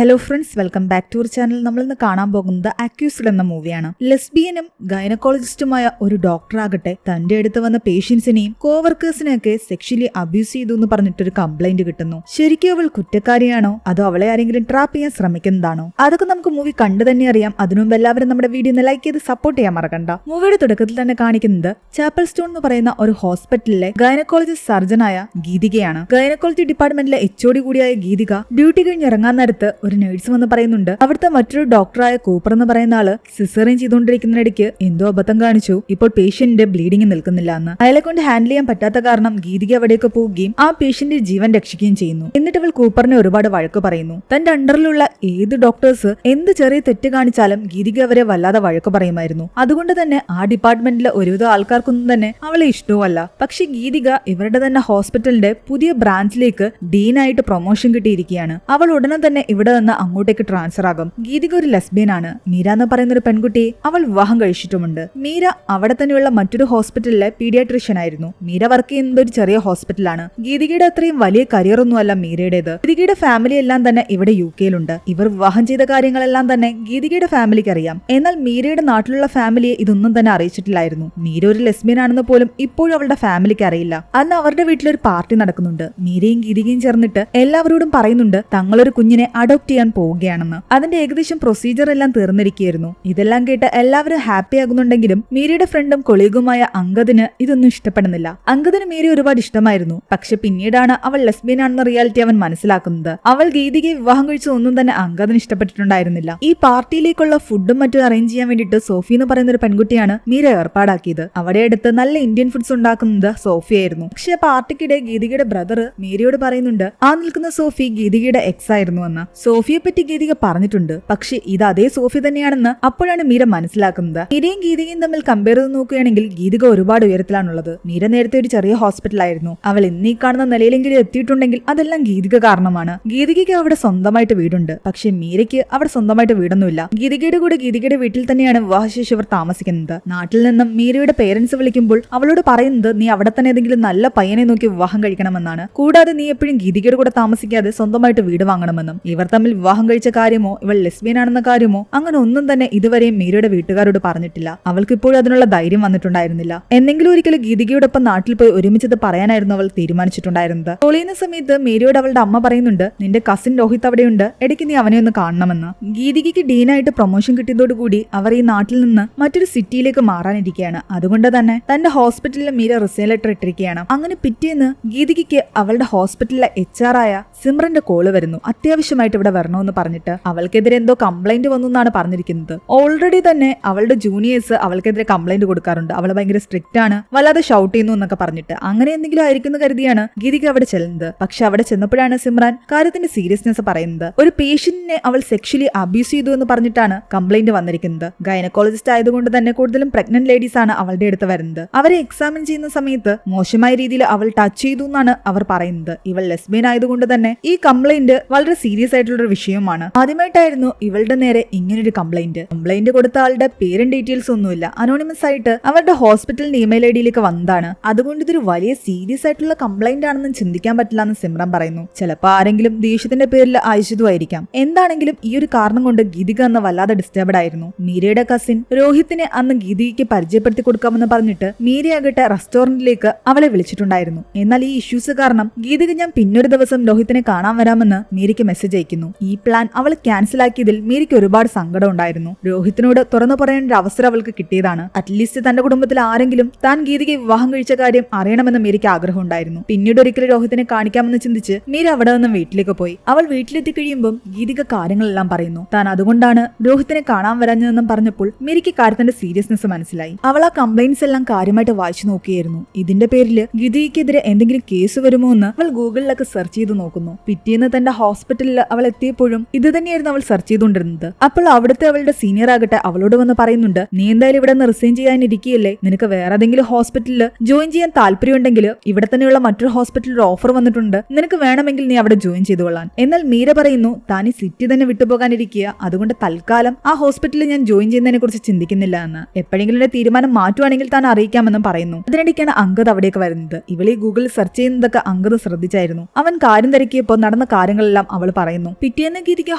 Hello friends, welcome back to our channel. നമ്മളിന്ന് കാണാൻ പോകുന്നത് അക്യൂസ്ഡ് എന്ന മൂവിയാണ്. ലെസ്ബിയനും ഗൈനക്കോളജിസ്റ്റുമായ ഒരു ഡോക്ടറാകട്ടെ തന്റെ അടുത്ത് വന്ന പേഷ്യൻസിനെയും കോവർക്കേഴ്സിനെയൊക്കെ സെക്ഷലി അബ്യൂസ് ചെയ്തു എന്ന് പറഞ്ഞിട്ടൊരു കംപ്ലൈന്റ് കിട്ടുന്നു. ശരിക്കും അവൾ കുറ്റക്കാരിയാണോ അതോ അവളെ ആരെങ്കിലും ട്രാപ്പ് ചെയ്യാൻ ശ്രമിക്കുന്നതാണോ? അതൊക്കെ നമുക്ക് മൂവി കണ്ടു തന്നെ അറിയാം. അതിനുമുമ്പ് എല്ലാവരും നമ്മുടെ വീഡിയോ ഒന്ന് ലൈക്ക് ചെയ്ത് സപ്പോർട്ട് ചെയ്യാൻ മറക്കണ്ട. മൂവിയുടെ തുടക്കത്തിൽ തന്നെ കാണിക്കുന്നത് ചാപ്പൽ സ്റ്റോൺ എന്ന് പറയുന്ന ഒരു ഹോസ്പിറ്റലിലെ ഗൈനക്കോളജിസ്റ്റ് സർജനായ ഗീതികയാണ്. ഗൈനക്കോളജി ഡിപ്പാർട്ട്മെന്റിലെ HOD കൂടിയായ ഗീതിക ഡ്യൂട്ടി കഴിഞ്ഞ് ഇറങ്ങാൻ നേരത്ത് ഒരു നേഴ്സ് വന്ന് പറയുന്നുണ്ട്, അവിടുത്തെ മറ്റൊരു ഡോക്ടറായ കൂപ്പർ എന്ന് പറയുന്ന ആള് സിസേറിയൻ ചെയ്തുകൊണ്ടിരിക്കുന്നിടയ്ക്ക് എന്തോ അബദ്ധം കാണിച്ചു, ഇപ്പോൾ പേഷ്യന്റിന്റെ ബ്ലീഡിംഗ് നിൽക്കുന്നില്ല എന്ന്. അയാളെ കൊണ്ട് ഹാൻഡിൽ ചെയ്യാൻ പറ്റാത്ത കാരണം ഗീതിക അവിടേക്ക് പോവുകയും ആ പേഷ്യന്റിന്റെ ജീവൻ രക്ഷിക്കുകയും ചെയ്യുന്നു. എന്നിട്ട് അവൾ കൂപ്പറിനെ ഒരുപാട് വഴക്ക് പറയുന്നു. തന്റെ അണ്ടറിലുള്ള ഏത് ഡോക്ടേഴ്സ് എന്ത് ചെറിയ തെറ്റ് കാണിച്ചാലും ഗീതിക അവരെ വല്ലാതെ വഴക്ക് പറയുമായിരുന്നു. അതുകൊണ്ട് തന്നെ ആ ഡിപ്പാർട്ട്മെന്റിലെ ഒരുവിധ ആൾക്കാർക്കൊന്നും തന്നെ അവളെ ഇഷ്ടവുമല്ല. പക്ഷെ ഗീതിക ഇവരുടെ തന്നെ ഹോസ്പിറ്റലിന്റെ പുതിയ ബ്രാഞ്ചിലേക്ക് ഡീനായിട്ട് പ്രൊമോഷൻ കിട്ടിയിരിക്കുകയാണ്. അവൾ ഉടനെ തന്നെ ഇവിടെ നിന്ന് അങ്ങോട്ടേക്ക് ട്രാൻസ്ഫർ ആകും. ഗീതിക ഒരു ലെസ്ബിയൻ ആണ്. മീര എന്ന് പറയുന്ന ഒരു പെൺകുട്ടിയെ അവൾ വിവാഹം കഴിച്ചിട്ടുമുണ്ട്. മീര അവിടെ തന്നെയുള്ള മറ്റൊരു ഹോസ്പിറ്റലിലെ പീഡിയാട്രീഷ്യൻ ആയിരുന്നു. മീര വർക്ക് ചെയ്യുന്നത് ഒരു ചെറിയ ഹോസ്പിറ്റലാണ്. ഗീതികയുടെ അത്രയും വലിയ കരിയർ ഒന്നുമല്ല മീരയുടേത്. ഗീതികയുടെ ഫാമിലി എല്ലാം തന്നെ ഇവിടെ UK-യിലുണ്ട്. ഇവർ വിവാഹം ചെയ്ത കാര്യങ്ങളെല്ലാം തന്നെ ഗീതികയുടെ ഫാമിലിക്ക് അറിയാം. എന്നാൽ മീരയുടെ നാട്ടിലുള്ള ഫാമിലിയെ ഇതൊന്നും തന്നെ അറിയിച്ചിട്ടില്ലായിരുന്നു. മീര ഒരു ലെസ്ബിയൻ ആണെന്ന് പോലും ഇപ്പോഴും അവളുടെ ഫാമിലിക്ക് അറിയില്ല. അന്ന് അവരുടെ വീട്ടിലൊരു പാർട്ടി നടക്കുന്നുണ്ട്. മീരയും ഗീതികയും ചേർന്നിട്ട് എല്ലാവരോടും പറയുന്നുണ്ട് തങ്ങളൊരു കുഞ്ഞിനെ അഡോപ്റ്റ് ചെയ്യാൻ പോവുകയാണെന്ന്. അതിന്റെ ഏകദേശം പ്രൊസീജിയർ എല്ലാം തീർന്നിരിക്കുകയായിരുന്നു. ഇതെല്ലാം കേട്ട് എല്ലാവരും ഹാപ്പി ആകുന്നുണ്ടെങ്കിലും മീരയുടെ ഫ്രണ്ടും കൊളീഗുമായ അങ്കദിന് ഇതൊന്നും ഇഷ്ടപ്പെടുന്നില്ല. അങ്കദിന് മീര ഒരുപാട് ഇഷ്ടമായിരുന്നു. പക്ഷെ പിന്നീടാണ് അവൾ ലെസ്ബിയൻ ആണെന്ന റിയാലിറ്റി അവൻ മനസ്സിലാക്കുന്നത്. അവൾ ഗീതികയെ വിവാഹം കഴിച്ചതൊന്നും തന്നെ അങ്കദിന് ഇഷ്ടപ്പെട്ടിട്ടുണ്ടായിരുന്നില്ല. ഈ പാർട്ടിയിലേക്കുള്ള ഫുഡും മറ്റും അറേഞ്ച് ചെയ്യാൻ വേണ്ടിയിട്ട് സോഫി എന്ന് പറയുന്ന ഒരു പെൺകുട്ടിയാണ് മീര ഏർപ്പാടാക്കിയത്. അവിടെ അടുത്ത് നല്ല ഇന്ത്യൻ ഫുഡ്സ് ഉണ്ടാക്കുന്നത് സോഫിയായിരുന്നു. പക്ഷെ പാർട്ടിക്കിടെ ഗീതികയുടെ ബ്രദർ മീരയോട് പറയുന്നുണ്ട് ആ നിൽക്കുന്ന സോഫി ഗീതികയുടെ എക്സ് ആയിരുന്നു എന്ന്. സോഫിയെ പറ്റി ഗീതിക പറഞ്ഞിട്ടുണ്ട്. പക്ഷെ ഇത് അതേ സോഫി തന്നെയാണെന്ന് അപ്പോഴാണ് മീര മനസ്സിലാക്കുന്നത്. മീരയും ഗീതികയും തമ്മിൽ കമ്പയർ ചെയ്ത് നോക്കുകയാണെങ്കിൽ ഗീതിക ഒരുപാട് ഉയരത്തിലാണുള്ളത്. മീര നേരത്തെ ഒരു ചെറിയ ഹോസ്പിറ്റലായിരുന്നു. അവൾ ഇന്നീ കാണുന്ന നിലയിലെങ്കിലും എത്തിയിട്ടുണ്ടെങ്കിൽ അതെല്ലാം ഗീതിക കാരണമാണ്. ഗീതികയ്ക്ക് അവിടെ സ്വന്തമായിട്ട് വീടുണ്ട്. പക്ഷെ മീരയ്ക്ക് അവിടെ സ്വന്തമായിട്ട് വീടൊന്നുമില്ല. ഗീതികയുടെ കൂടെ ഗീതികയുടെ വീട്ടിൽ തന്നെയാണ് വിവാഹശേഷം അവർ താമസിക്കുന്നത്. നാട്ടിൽ നിന്നും മീരയുടെ പേരൻസ് വിളിക്കുമ്പോൾ അവളോട് പറയുന്നത് നീ അവിടെ തന്നെ ഏതെങ്കിലും നല്ല പയ്യനെ നോക്കി വിവാഹം കഴിക്കണമെന്നാണ്. കൂടാതെ നീ എപ്പോഴും ഗീതികയുടെ കൂടെ താമസിക്കാതെ സ്വന്തമായിട്ട് വീട് വാങ്ങണമെന്നും. ഇവർ തമ്മിൽ വിവാഹം കഴിച്ച കാര്യമോ ഇവൾ ലെസ്ബിയൻ ആണെന്ന കാര്യമോ അങ്ങനെ ഒന്നും തന്നെ ഇതുവരെയും മീരയുടെ വീട്ടുകാരോട് പറഞ്ഞിട്ടില്ല. അവൾക്ക് ഇപ്പോഴും അതിനുള്ള ധൈര്യം വന്നിട്ടുണ്ടായിരുന്നില്ല. എന്തെങ്കിലും ഒരിക്കലും ഗീതികയോടൊപ്പം നാട്ടിൽ പോയി ഒരുമിച്ചത് പറയാനായിരുന്നു അവൾ തീരുമാനിച്ചിട്ടുണ്ടായിരുന്നത്. പൊളിയുന്ന സമയത്ത് മീരയോട് അവളുടെ അമ്മ പറയുന്നുണ്ട് നിന്റെ കസിൻ രോഹിത് അവിടെയുണ്ട്, ഇടയ്ക്ക് നീ അവനെ ഒന്ന് കാണണമെന്ന്. ഗീതികയ്ക്ക് ഡീനായിട്ട് പ്രൊമോഷൻ കിട്ടിയതോടുകൂടി അവർ ഈ നാട്ടിൽ നിന്ന് മറ്റൊരു സിറ്റിയിലേക്ക് മാറാനിരിക്കുകയാണ്. അതുകൊണ്ട് തന്നെ തന്റെ ഹോസ്പിറ്റലിൽ മീര റിസൈൻ ലെറ്റർ ഇട്ടിരിക്കുകയാണ്. അങ്ങനെ പിറ്റേന്ന് ഗീതികയ്ക്ക് അവളുടെ ഹോസ്പിറ്റലിലെ HR ആയ സിമ്രന്റെ കോള് വരുന്നു. അത്യാവശ്യമായിട്ട് ഇവിടെ വരണമെന്ന് പറഞ്ഞിട്ട് അവൾക്കെതിരെ എന്തോ കംപ്ലൈന്റ് വന്നു എന്നാണ് പറഞ്ഞിരിക്കുന്നത്. ഓൾറെഡി തന്നെ അവളുടെ ജൂനിയേഴ്സ് അവൾക്കെതിരെ കംപ്ലൈന്റ് കൊടുക്കാറുണ്ട്. അവൾ ഭയങ്കര സ്ട്രിക്റ്റ് ആണ്, വല്ലാതെ ഷൗട്ട് ചെയ്യുന്നു എന്നൊക്കെ പറഞ്ഞിട്ട്. അങ്ങനെ എന്തെങ്കിലും ആയിരിക്കും കരുതിയാണ് ഗീതിക അവിടെ ചെല്ലുന്നത്. പക്ഷെ അവിടെ ചെന്നപ്പോഴാണ് സിമ്രാൻ കാര്യത്തിന്റെ സീരിയസ്നെസ് പറയുന്നത്. ഒരു പേഷ്യന്റിനെ അവൾ സെക്ഷലി അബ്യൂസ് ചെയ്തു എന്ന് പറഞ്ഞിട്ടാണ് കംപ്ലൈന്റ് വന്നിരിക്കുന്നത്. ഗൈനക്കോളജിസ്റ്റ് ആയതുകൊണ്ട് തന്നെ കൂടുതലും പ്രഗ്നന്റ് ലേഡീസ് ആണ് അവളുടെ അടുത്ത് വരുന്നത്. അവരെ എക്സാമിൻ ചെയ്യുന്ന സമയത്ത് മോശമായ രീതിയിൽ അവൾ ടച്ച് ചെയ്തു എന്നാണ് അവർ പറയുന്നത്. ഇവൾ ലെസ്ബിയൻ ആയതുകൊണ്ട് തന്നെ ഈ കംപ്ലൈന്റ് വളരെ സീരിയസ് ആയിട്ടുള്ള ഒരു വിഷയമാണ്. ആദ്യമായിട്ടായിരുന്നു ഇവളുടെ നേരെ ഇങ്ങനൊരു കംപ്ലൈന്റ് കൊടുത്ത ആളുടെ പേരും ഡീറ്റെയിൽസ് ഒന്നുമില്ല. അനോണിമസ് ആയിട്ട് അവരുടെ ഹോസ്പിറ്റലിന്റെ ഇമെയിൽ ID വന്നതാണ്. അതുകൊണ്ട് ഇതൊരു വലിയ സീരിയസ് ആയിട്ടുള്ള കംപ്ലൈന്റ് ആണെന്ന് ചിന്തിക്കാൻ പറ്റില്ല എന്ന് സിമ്രാൻ പറയുന്നു. ചിലപ്പോൾ ആരെങ്കിലും ദേഷ്യത്തിന്റെ പേരിൽ അയച്ചതുമായിരിക്കാം. എന്താണെങ്കിലും ഈ ഒരു കാരണം കൊണ്ട് ഗീതിക അന്ന് വല്ലാതെ ഡിസ്റ്റർബ്ഡ് ആയിരുന്നു. മീരയുടെ കസിൻ രോഹിത്തിനെ അന്ന് ഗീതികയ്ക്ക് പരിചയപ്പെടുത്തി കൊടുക്കാമെന്ന് പറഞ്ഞിട്ട് മീരയാകട്ടെ റെസ്റ്റോറന്റിലേക്ക് അവളെ വിളിച്ചിട്ടുണ്ടായിരുന്നു. എന്നാൽ ഈ ഇഷ്യൂസ് കാരണം ഗീതിക ഞാൻ പിന്നൊരു ദിവസം രോഹിത്തിനെ കാണാൻ വരാമെന്ന് മീരയ്ക്ക് മെസ്സേജ് അയക്കുന്നു. ഈ പ്ലാൻ അവൾ ക്യാൻസൽ ആക്കിയതിൽ മീരയ്ക്ക് ഒരുപാട് സങ്കടം ഉണ്ടായിരുന്നു. രോഹിത്തിനോട് തുറന്നു പറയാൻ ഒരു അവസരം അവൾക്ക് കിട്ടിയതാണ്. അറ്റ്ലീസ്റ്റ് തന്റെ കുടുംബത്തിൽ ആരെങ്കിലും താൻ ഗീതികയെ വിവാഹം കഴിച്ച കാര്യം അറിയണമെന്ന് മീരയ്ക്ക് ആഗ്രഹം ഉണ്ടായിരുന്നു. പിന്നീട് ഒരിക്കലും രോഹിത്തിനെ കാണിക്കാമെന്ന് ചിന്തിച്ച് മീര അവിടെ നിന്നും വീട്ടിലേക്ക് പോയി. അവൾ വീട്ടിലെത്തി കഴിയുമ്പോൾ ഗീതിക കാര്യങ്ങളെല്ലാം പറയുന്നു. താൻ അതുകൊണ്ടാണ് രോഹിത്തിനെ കാണാൻ വരാഞ്ഞതെന്നും പറഞ്ഞപ്പോൾ മീരയ്ക്ക് കാര്യത്തിന്റെ സീരിയസ്നെസ് മനസ്സിലായി. അവൾ ആ കംപ്ലൈന്റ്സ് എല്ലാം കാര്യമായിട്ട് വായിച്ചു നോക്കിയായിരുന്നു. ഇതിന്റെ പേരിൽ ഗീതികയ്ക്കെതിരെ എന്തെങ്കിലും കേസ് വരുമോ എന്ന് അവൾ ഗൂഗിളിലൊക്കെ സെർച്ച് ചെയ്ത് നോക്കുന്നു. പിറ്റേന്ന് തന്റെ ഹോസ്പിറ്റലിൽ അവൾ എത്തിയപ്പോഴും ഇത് തന്നെയായിരുന്നു അവൾ സെർച്ച് ചെയ്തുകൊണ്ടിരുന്നത്. അപ്പോൾ അവിടുത്തെ അവളുടെ സീനിയർ ആകട്ടെ അവളോട് വന്ന് പറയുന്നുണ്ട് നീ എന്തായാലും ഇവിടെ നിന്ന് റിസൈൻ ചെയ്യാനിരിക്കുകയല്ലേ, നിനക്ക് വേറെ ഏതെങ്കിലും ഹോസ്പിറ്റലിൽ ജോയിൻ ചെയ്യാൻ താല്പര്യമുണ്ടെങ്കിൽ ഇവിടെ തന്നെയുള്ള മറ്റൊരു ഹോസ്പിറ്റലിൽ ഓഫർ വന്നിട്ടുണ്ട്, നിനക്ക് വേണമെങ്കിൽ നീ അവിടെ ജോയിൻ ചെയ്തുകൊള്ളാൻ. എന്നാൽ മീര പറയുന്നു താൻ ഈ സിറ്റി തന്നെ വിട്ടുപോകാനിരിക്കുക, അതുകൊണ്ട് തൽക്കാലം ആ ഹോസ്പിറ്റലിൽ ഞാൻ ജോയിൻ ചെയ്യുന്നതിനെ കുറിച്ച് ചിന്തിക്കുന്നില്ല എന്ന്. എപ്പോഴെങ്കിലും എന്റെ തീരുമാനം മാറ്റുവാണെങ്കിൽ താൻ അറിയിക്കാമെന്നും പറയുന്നു. അതിനിടയ്ക്കാണ് അങ്കദ് അവിടേക്ക് വരുന്നത്. ഇവളെ ഗൂഗിളിൽ സെർച്ച് ചെയ്യുന്നതൊക്കെ അങ്കദ് ശ്രദ്ധിച്ചായിരുന്നു. അവൻ കാര്യം തിരക്കിയപ്പോൾ നടന്ന കാര്യങ്ങളെല്ലാം അവൾ പറയുന്നു. പിറ്റേന്ന് ഗീതിക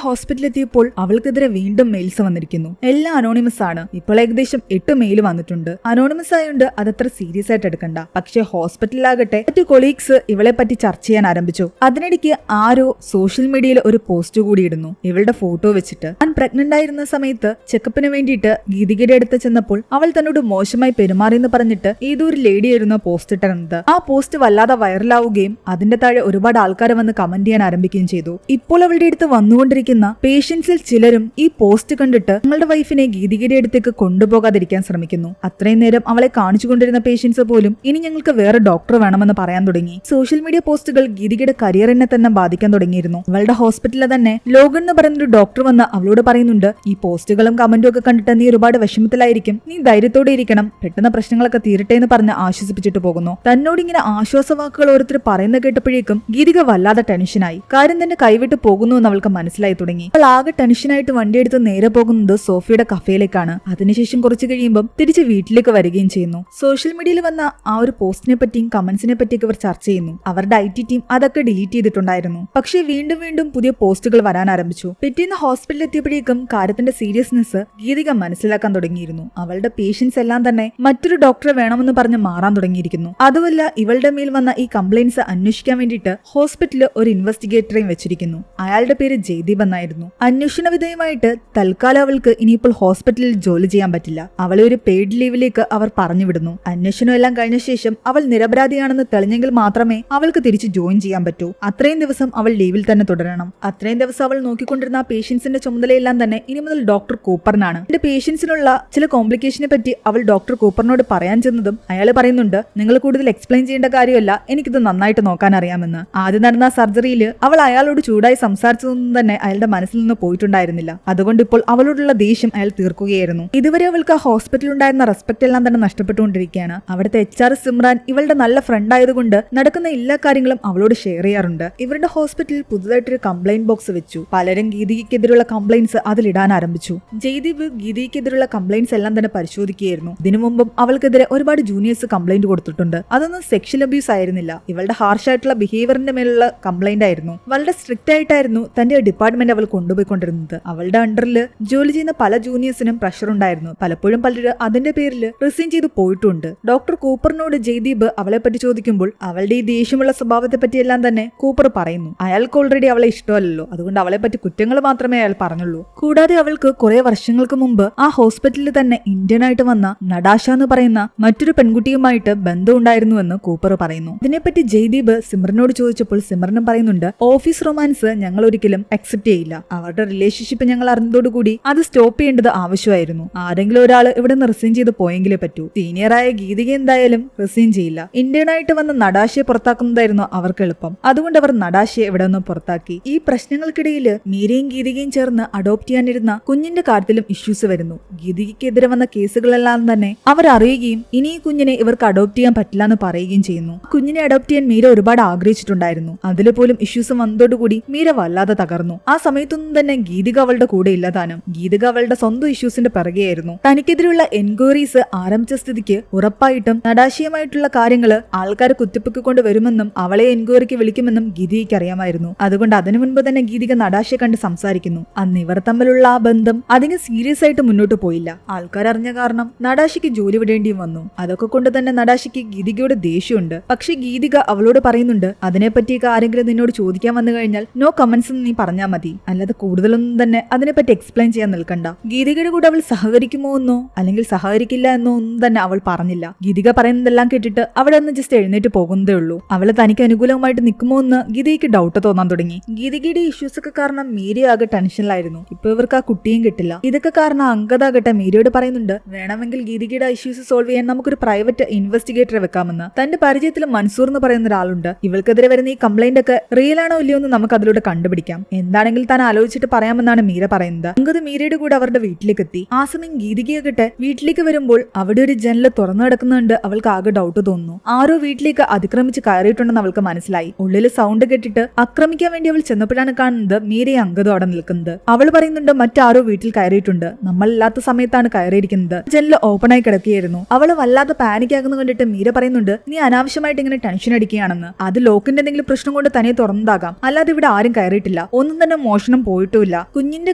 ഹോസ്പിറ്റലിലെത്തിയപ്പോൾ അവൾക്കെതിരെ വീണ്ടും മെയിൽസ് വന്നിരിക്കുന്നു. എല്ലാം അനോണിമസ് ആണ്. ഇപ്പോൾ ഏകദേശം 8 മെയിൽ വന്നിട്ടുണ്ട്. അനോണിമസ് ആയതുകൊണ്ട് അതത്ര സീരിയസ് ആയിട്ട് എടുക്കണ്ട. പക്ഷെ ഹോസ്പിറ്റലിലാകട്ടെ മറ്റു കൊളീഗ്സ് ഇവളെ പറ്റി ചർച്ച ചെയ്യാൻ ആരംഭിച്ചു. അതിനിടയ്ക്ക് ആരോ സോഷ്യൽ മീഡിയയിൽ ഒരു പോസ്റ്റ് കൂടി ഇടുന്നു ഇവളുടെ ഫോട്ടോ വെച്ചിട്ട്. താൻ പ്രഗ്നന്റ് ആയിരുന്ന സമയത്ത് ചെക്കപ്പിന് വേണ്ടിയിട്ട് ഗീതികയുടെ അടുത്ത് ചെന്നപ്പോൾ അവൾ തന്നോട് മോശമായി പെരുമാറിയെന്ന് പറഞ്ഞിട്ട് ഏതോ ഒരു ലേഡിയായിരുന്നു പോസ്റ്റ് ഇട്ടിരുന്നത്. ആ പോസ്റ്റ് വല്ലാതെ വൈറലാവുകയും അതിന്റെ താഴെ ഒരുപാട് ആൾക്കാർ വന്ന് കമന്റ് ചെയ്യാൻ ആരംഭിക്കുകയും ചെയ്തു. ഇപ്പോൾ അവളുടെ അടുത്ത് വന്നുകൊണ്ടിരിക്കുന്ന പേഷ്യൻസിൽ ചിലരും ഈ പോസ്റ്റ് കണ്ടിട്ട് തങ്ങളുടെ വൈഫിനെ ഗീതികയുടെ അടുത്തേക്ക് കൊണ്ടുപോകാതിരിക്കാൻ ശ്രമിക്കുന്നു. അത്രയും നേരം അവളെ കാണിച്ചുകൊണ്ടിരുന്ന പേഷ്യൻസ് പോലും ഇനി ഞങ്ങൾക്ക് വേറെ ഡോക്ടർ വേണമെന്ന് പറയാൻ തുടങ്ങി. സോഷ്യൽ മീഡിയ പോസ്റ്റുകൾ ഗീതികയുടെ കരിയറിനെ തന്നെ ബാധിക്കാൻ തുടങ്ങിയിരുന്നു. അവളുടെ ഹോസ്പിറ്റലിൽ തന്നെ ലോഗൻ എന്ന് പറയുന്നൊരു ഡോക്ടർ വന്ന് അവളോട് പറയുന്നുണ്ട്, ഈ പോസ്റ്റുകളും കമന്റും ഒക്കെ കണ്ടിട്ട് നീ ഒരുപാട് വിഷമത്തിലായിരിക്കും, നീ ധൈര്യത്തോടെ ഇരിക്കണം, പെട്ടെന്ന് പ്രശ്നങ്ങളൊക്കെ തീരട്ടെ എന്ന് പറഞ്ഞ് ആശ്വസിപ്പിച്ചിട്ട് പോകുന്നു. തന്നോട് ഇങ്ങനെ ആശ്വാസവാക്കുകൾ ഓരോരുത്തർ പറയുന്ന കേട്ടപ്പോഴേക്കും ഗീതിക വല്ലാതെ ടെൻഷനായി. കാര്യം തന്നെ കൈവിട്ട് പോകുന്നു എന്ന് അവൾക്ക് മനസ്സിലായി തുടങ്ങി. അവൾ ആകെ ടെൻഷനായിട്ട് വണ്ടിയെടുത്ത് നേരെ പോകുന്നത് സോഫിയുടെ കഫേയിലേക്കാണ്. അതിനുശേഷം കുറച്ച് കഴിയുമ്പോൾ തിരിച്ച് വീട്ടിലേക്ക് വരികയും ചെയ്യുന്നു. സോഷ്യൽ മീഡിയയിൽ വന്ന ആ ഒരു പോസ്റ്റിനെ പറ്റിയും കമന്റ്സിനെ പറ്റിയൊക്കെ ഇവർ ചർച്ച ചെയ്യുന്നു. അവരുടെ IT ടീം അതൊക്കെ ഡിലീറ്റ് ചെയ്തിട്ടുണ്ടായിരുന്നു. പക്ഷേ വീണ്ടും വീണ്ടും പുതിയ പോസ്റ്റുകൾ വരാൻ ആരംഭിച്ചു. പിറ്റേന്ന് ഹോസ്പിറ്റലിൽ എത്തിയപ്പോഴേക്കും കാര്യത്തിന്റെ സീരിയസ്നെസ് ഗീതിക മനസ്സിലാക്കാൻ തുടങ്ങിയിരുന്നു. അവളുടെ പേഷ്യൻസ് എല്ലാം തന്നെ മറ്റൊരു ഡോക്ടറെ വേണമെന്ന് പറഞ്ഞ് മാറാൻ തുടങ്ങിയിരിക്കുന്നു. അതുമല്ല ഇവളുടെ മേൽ വന്ന ഈ കംപ്ലൈന്റ്സ് അന്വേഷിക്കാൻ വേണ്ടിയിട്ട് ഹോസ്പിറ്റലിൽ ഒരു ഇൻവെസ്റ്റിഗേറ്ററെയും വെച്ചിരിക്കുന്നു. അയാളുടെ പേര് ജയ്ദീപ് എന്നായിരുന്നു. അന്വേഷണ വിധേയമായിട്ട് തൽക്കാലം അവൾക്ക് ഇനിയിപ്പോൾ ഹോസ്പിറ്റലിൽ ജോലി ചെയ്യാൻ പറ്റില്ല. അവളെ ഒരു പെയ്ഡ് ലീവിലേക്ക് അവർ പറഞ്ഞു വിടുന്നു. അന്വേഷണം എല്ലാം കഴിഞ്ഞ ശേഷം അവൾ നിരപരാധിയാണെന്ന് തെളിഞ്ഞെങ്കിൽ മാത്രമേ അവൾക്ക് തിരിച്ച് ജോയിൻ ചെയ്യാൻ പറ്റൂ. അത്രയും ദിവസം അവൾ ലീവിൽ തന്നെ തുടരണം. അത്രയും ദിവസം അവൾ നോക്കിക്കൊണ്ടിരുന്ന ആ പേഷ്യൻസിന്റെ ചുമതലയെല്ലാം തന്നെ ഇനി മുതൽ ഡോക്ടർ കൂപ്പറിനാണ്. എന്റെ പേഷ്യൻസിനുള്ള ചില കോംപ്ലിക്കേഷനെ പറ്റി അവൾ ഡോക്ടർ കൂപ്പറിനോട് പറയാൻ ചെന്നതും അയാൾ പറയുന്നുണ്ട്, നിങ്ങൾ കൂടുതൽ എക്സ്പ്ലെയിൻ ചെയ്യേണ്ട കാര്യമല്ല, എനിക്കിത് നന്നായിട്ട് നോക്കാൻ അറിയാമെന്ന്. ആദ്യം നടന്ന സർജറിയിൽ അവൾ അയാളോട് ചൂടായി സംസാരിച്ചതൊന്നും തന്നെ അയാളുടെ മനസ്സിൽ നിന്ന് പോയിട്ടുണ്ടായിരുന്നില്ല. അതുകൊണ്ട് ഇപ്പോൾ അവളോടുള്ള ദേഷ്യം അയാൾ തീർക്കുകയായിരുന്നു. ഇതുവരെ അവൾക്ക് ആ ഹോസ്പിറ്റലിൽ ഉണ്ടായിരുന്ന റെസ്പെക്ട് എല്ലാം തന്നെ നഷ്ടപ്പെട്ടുകൊണ്ടിരിക്കുകയാണ്. അവിടുത്തെ HR സിമ്രാൻ ഇവളുടെ നല്ല ഫ്രണ്ട് ആയതുകൊണ്ട് നടക്കുന്ന എല്ലാ കാര്യങ്ങളും അവളോട് ഷെയർ ചെയ്യാറുണ്ട്. ഇവരുടെ ഹോസ്പിറ്റലിൽ പുതുതായിട്ടൊരു കംപ്ലൈന്റ് ബോക്സ് വെച്ചു. പലരും ഗീതികയ്ക്കെതിരെയുള്ള കംപ്ലൈന്റ്സ് അതിലിടാൻ ആരംഭിച്ചു. ജയ്ദീപ് ഗീതികയ്ക്കെതിരെയുള്ള കംപ്ലൈന്റ്സ് എല്ലാം തന്നെ പരിശോധിക്കുകയായിരുന്നു. ഇതിനു മുമ്പും അവൾക്കെതിരെ ഒരുപാട് ജൂനിയേഴ്സ് കംപ്ലൈന്റ് കൊടുത്തിട്ടുണ്ട്. അതൊന്നും സെക്ഷൽ അബ്യൂസ് ആയിരുന്നില്ല, ഇവളുടെ ഹാർഷ് ആയിട്ടുള്ള ബിഹേവിയറിന്റെ മേലുള്ള കംപ്ലൈന്റ് ആയിരുന്നു. വളരെ സ്ട്രിക്റ്റ് ആയിട്ടായിരുന്നു തന്റെ ഡിപ്പാർട്ട്മെന്റ് അവൾ കൊണ്ടുപോയിക്കൊണ്ടിരുന്നത്. അവളുടെ അണ്ടറിൽ ജോലി ചെയ്യുന്ന പല ജൂനിയേഴ്സിനും പ്രഷർ ഉണ്ടായിരുന്നു. പലപ്പോഴും പലരും അതിന്റെ പേരിൽ റിസൈൻ ചെയ്ത് പോയിട്ടുണ്ട്. ഡോക്ടർ കൂപ്പറിനോട് ജയ്ദീപ് അവളെ പറ്റി ചോദിക്കുമ്പോൾ അവളുടെ ഈ ദേഷ്യമുള്ള സ്വഭാവത്തെ പറ്റിയെല്ലാം തന്നെ കൂപ്പർ പറയുന്നു. അയാൾക്ക് ഓൾറെഡി അവളെ ഇഷ്ടമല്ലല്ലോ, അതുകൊണ്ട് അവളെ പറ്റി കുറ്റങ്ങൾ മാത്രമേ അയാൾ പറഞ്ഞുള്ളൂ. കൂടാതെ അവൾക്ക് കുറെ വർഷങ്ങൾക്ക് മുമ്പ് ആ ഹോസ്പിറ്റലിൽ തന്നെ ഇന്ത്യൻ ആയിട്ട് വന്ന നടാഷ എന്ന് പറയുന്ന മറ്റൊരു പെൺകുട്ടിയുമായിട്ട് ബന്ധം ഉണ്ടായിരുന്നുവെന്ന് കൂപ്പർ പറയുന്നു. ഇതിനെപ്പറ്റി ജയ്ദീപ് സിമറിനോട് ചോദിച്ചപ്പോൾ സിമറിനും പറയുന്നുണ്ട്, ഓഫീസ് റൊമാൻസ് ഞങ്ങൾ ഒരിക്കലും അക്സെപ്റ്റ് ചെയ്യില്ല. അവരുടെ റിലേഷൻഷിപ്പ് ഞങ്ങൾ അറിഞ്ഞതോടുകൂടി അത് സ്റ്റോപ്പ് ചെയ്യേണ്ടത് ആവശ്യമായിരുന്നു. ആരെങ്കിലും ഒരാൾ ഇവിടെ നിന്ന് റിസൈൻ ചെയ്ത് പോയെങ്കിലേ പറ്റൂ. സീനിയറായ ഗീതിക എന്തായാലും റിസൈൻ ചെയ്യില്ല. ഇന്ത്യൻ ആയിട്ട് വന്ന നടാഷയെ പുറത്താക്കുന്നതായിരുന്നു അവർക്ക് എളുപ്പം. അതുകൊണ്ട് അവർ നടാഷയെ ഇവിടെ നിന്ന് പുറത്താക്കി. ഈ പ്രശ്നങ്ങൾക്കിടയിൽ മീരയും ഗീതികയും ചേർന്ന് അഡോപ്റ്റ് ചെയ്യാനിരുന്ന കുഞ്ഞിന്റെ കാര്യത്തിലും ഇഷ്യൂസ് വരുന്നു. ഗീതികയ്ക്കെതിരെ വന്ന കേസുകളെല്ലാം തന്നെ അവർ അറിയുകയും ഇനി ഈ കുഞ്ഞിനെ ഇവർക്ക് അഡോപ്റ്റ് ചെയ്യാൻ പറ്റില്ല എന്ന് പറയുകയും ചെയ്യുന്നു. കുഞ്ഞിനെ അഡോപ്റ്റ് ചെയ്യാൻ മീര ഒരുപാട് ആഗ്രഹിച്ചിട്ടുണ്ടായിരുന്നു. അതിൽ പോലും ഇഷ്യൂസ് വന്നതോടുകൂടി മീര വല്ലാതെ തകർന്നു. ആ സമയത്തൊന്നും തന്നെ ഗീതിക അവളുടെ കൂടെ ഇല്ലതാനും. ഗീതിക അവളുടെ സ്വന്തം ഇഷ്യൂസിന്റെ പിറകെയായിരുന്നു. തനിക്കെതിരെയുള്ള എൻക്വയറീസ് ആരംഭിച്ച സ്ഥിതിക്ക് ഉറപ്പായിട്ടും നടാശയമായിട്ടുള്ള കാര്യങ്ങള് ആൾക്കാർ കുത്തിപ്പൊക്കിക്കൊണ്ട് വരുമെന്നും അവളെ എൻക്വയറിക്ക് വിളിക്കുമെന്നും ഗീതികയ്ക്ക് അറിയാമായിരുന്നു. അതുകൊണ്ട് അതിനു മുൻപ് തന്നെ ഗീതിക നടാശയെ കണ്ട് സംസാരിക്കുന്നു. അന്ന് ഇവർ തമ്മിലുള്ള ആ ബന്ധം അധികം സീരിയസ് ആയിട്ട് മുന്നോട്ട് പോയില്ല. ആൾക്കാർ അറിഞ്ഞ കാരണം നടാശയ്ക്ക് ജോലി വിടേണ്ടിയും വന്നു. അതൊക്കെ കൊണ്ട് തന്നെ നടാശയ്ക്ക് ഗീതികയോട് ദേഷ്യമുണ്ട്. പക്ഷെ ഗീതിക അവളോട് പറയുന്നുണ്ട്, അതിനെപ്പറ്റിയൊക്കെ ആരെങ്കിലും നിന്നോട് ചോദിക്കാൻ വന്നു കഴിഞ്ഞാൽ നോ കമന്റ്സ് എന്ന് നീ പറഞ്ഞാൽ മതി, അല്ലാതെ കൂടുതലൊന്നും തന്നെ അതിനെപ്പറ്റി എക്സ്പ്ലെയിൻ ചെയ്യാൻ നിൽക്കണ്ട. ഗീതികയുടെ കൂടെ അവൾ സഹകരിക്കുമോ എന്നോ അല്ലെങ്കിൽ സഹകരിക്കില്ല എന്നോ ഒന്നും തന്നെ അവൾ പറഞ്ഞില്ല. ഗീതിക പറയുന്നതെല്ലാം കേട്ടിട്ട് അവിടെ നിന്ന് ജസ്റ്റ് എഴുന്നേറ്റ് പോകുന്നതേ ഉള്ളൂ. അവള് തനിക്ക് അനുകൂലമായിട്ട് നിൽക്കുമോ എന്ന് ഗീതയ്ക്ക് ഡൗട്ട് തോന്നാൻ തുടങ്ങി. ഗീതികയുടെ ഇഷ്യൂസ് ഒക്കെ കാരണം മീരയാകെ ടെൻഷനിലായിരുന്നു. ഇപ്പൊ ഇവർക്ക് ആ കുട്ടിയും കിട്ടില്ല. ഇതൊക്കെ കാരണം അങ്കതാകട്ടെ മീരയോട് പറയുന്നുണ്ട്, വേണമെങ്കിൽ ഗീതികയുടെ ഇഷ്യൂസ് സോൾവ് ചെയ്യാൻ നമുക്കൊരു പ്രൈവറ്റ് ഇൻവെസ്റ്റിഗേറ്ററെ വെക്കാമെന്ന്. തന്റെ പരിചയത്തിൽ മൻസൂർ എന്ന് പറയുന്ന ഒരാളുണ്ട്. ഇവൾക്കെതിരെ വരുന്ന ഈ കംപ്ലൈന്റ് ഒക്കെ റിയൽ ആണോ ഇല്ലയോ എന്ന് നമുക്ക് അതിലൂടെ കണ്ടുപിടിക്കാം. എന്താണെങ്കിൽ താൻ ആലോചിച്ചിട്ട് പറയാമെന്നാണ് മീര പറയുന്നത്. അങ്കത് മീരയുടെ കൂടെ അവരുടെ വീട്ടിലേക്ക് എത്തി. ആ സമയം ഗീതികയാകട്ടെ വീട്ടിലേക്ക് വരുമ്പോൾ അവിടെ ഒരു ജനല് തുറന്നു കിടക്കുന്നുണ്ട്. അവൾക്ക് ആകെ ഡൗട്ട് തോന്നുന്നു. ആരോ വീട്ടിലേക്ക് അതിക്രമിച്ച് കയറിയിട്ടുണ്ടെന്ന് അവൾക്ക് മനസ്സിലായി. ഉള്ളിൽ സൗണ്ട് കേട്ടിട്ട് ആക്രമിക്കാൻ വേണ്ടി അവൾ ചെന്നപ്പോഴാണ് കാണുന്നത് മീരയെ അങ്കതും അവിടെ നിൽക്കുന്നത്. അവൾ പറയുന്നുണ്ട്, മറ്റാരോ വീട്ടിൽ കയറിയിട്ടുണ്ട്, നമ്മളില്ലാത്ത സമയത്താണ് കയറിയിരിക്കുന്നത്. ജനല് ഓപ്പൺ ആയി കിടക്കുകയായിരുന്നു. അവള് വല്ലാതെ പാനിക് ആകുന്ന കണ്ടിട്ട് മീര പറയുന്നുണ്ട്, നീ അനാവശ്യമായിട്ട് ഇങ്ങനെ ടെൻഷൻ അടിക്കുകയാണെന്ന്. അത് ലോക്കിന്റെ എന്തെങ്കിലും പ്രശ്നം കൊണ്ട് തന്നെ തുറന്നതാകാം, അല്ലാതെ ഇവിടെ ആരും കയറിയിട്ടില്ല പോയിട്ടില്ല, ഒന്നും തന്നെ മോഷണം പോയിട്ടുമില്ല. കുഞ്ഞിന്റെ